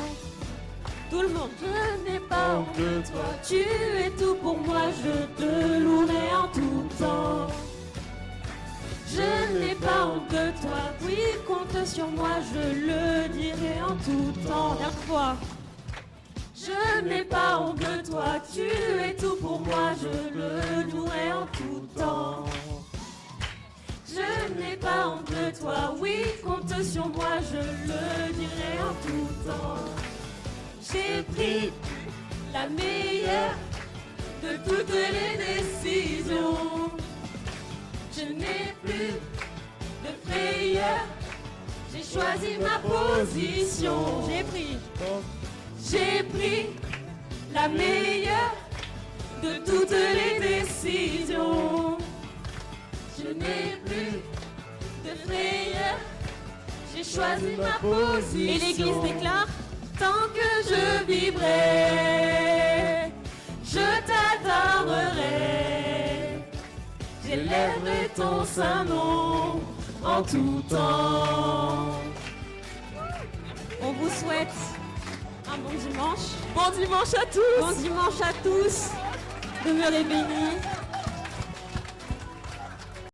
Tout le monde, je n'ai pas honte de toi, tu es tout pour moi, je te louerai en tout temps. Je n'ai pas honte de toi, oui, compte sur moi, je le dirai en tout temps. Dernière fois. Je n'ai pas honte de toi, tu es tout pour moi, je le louerai en tout temps. Je n'ai pas honte de toi, oui, compte sur moi, je le dirai en tout temps. J'ai pris la meilleure de toutes les décisions. Je n'ai plus de frayeur. J'ai choisi ma position. J'ai pris la meilleure de toutes les décisions. Je n'ai plus de frayeur. J'ai choisi ma position. Et l'Église déclare: tant que je vivrai, je t'adorerai. J'élèverai ton saint nom en tout temps. On vous souhaite un bon dimanche. Bon dimanche à tous. Bon dimanche à tous. Demeurez bénis.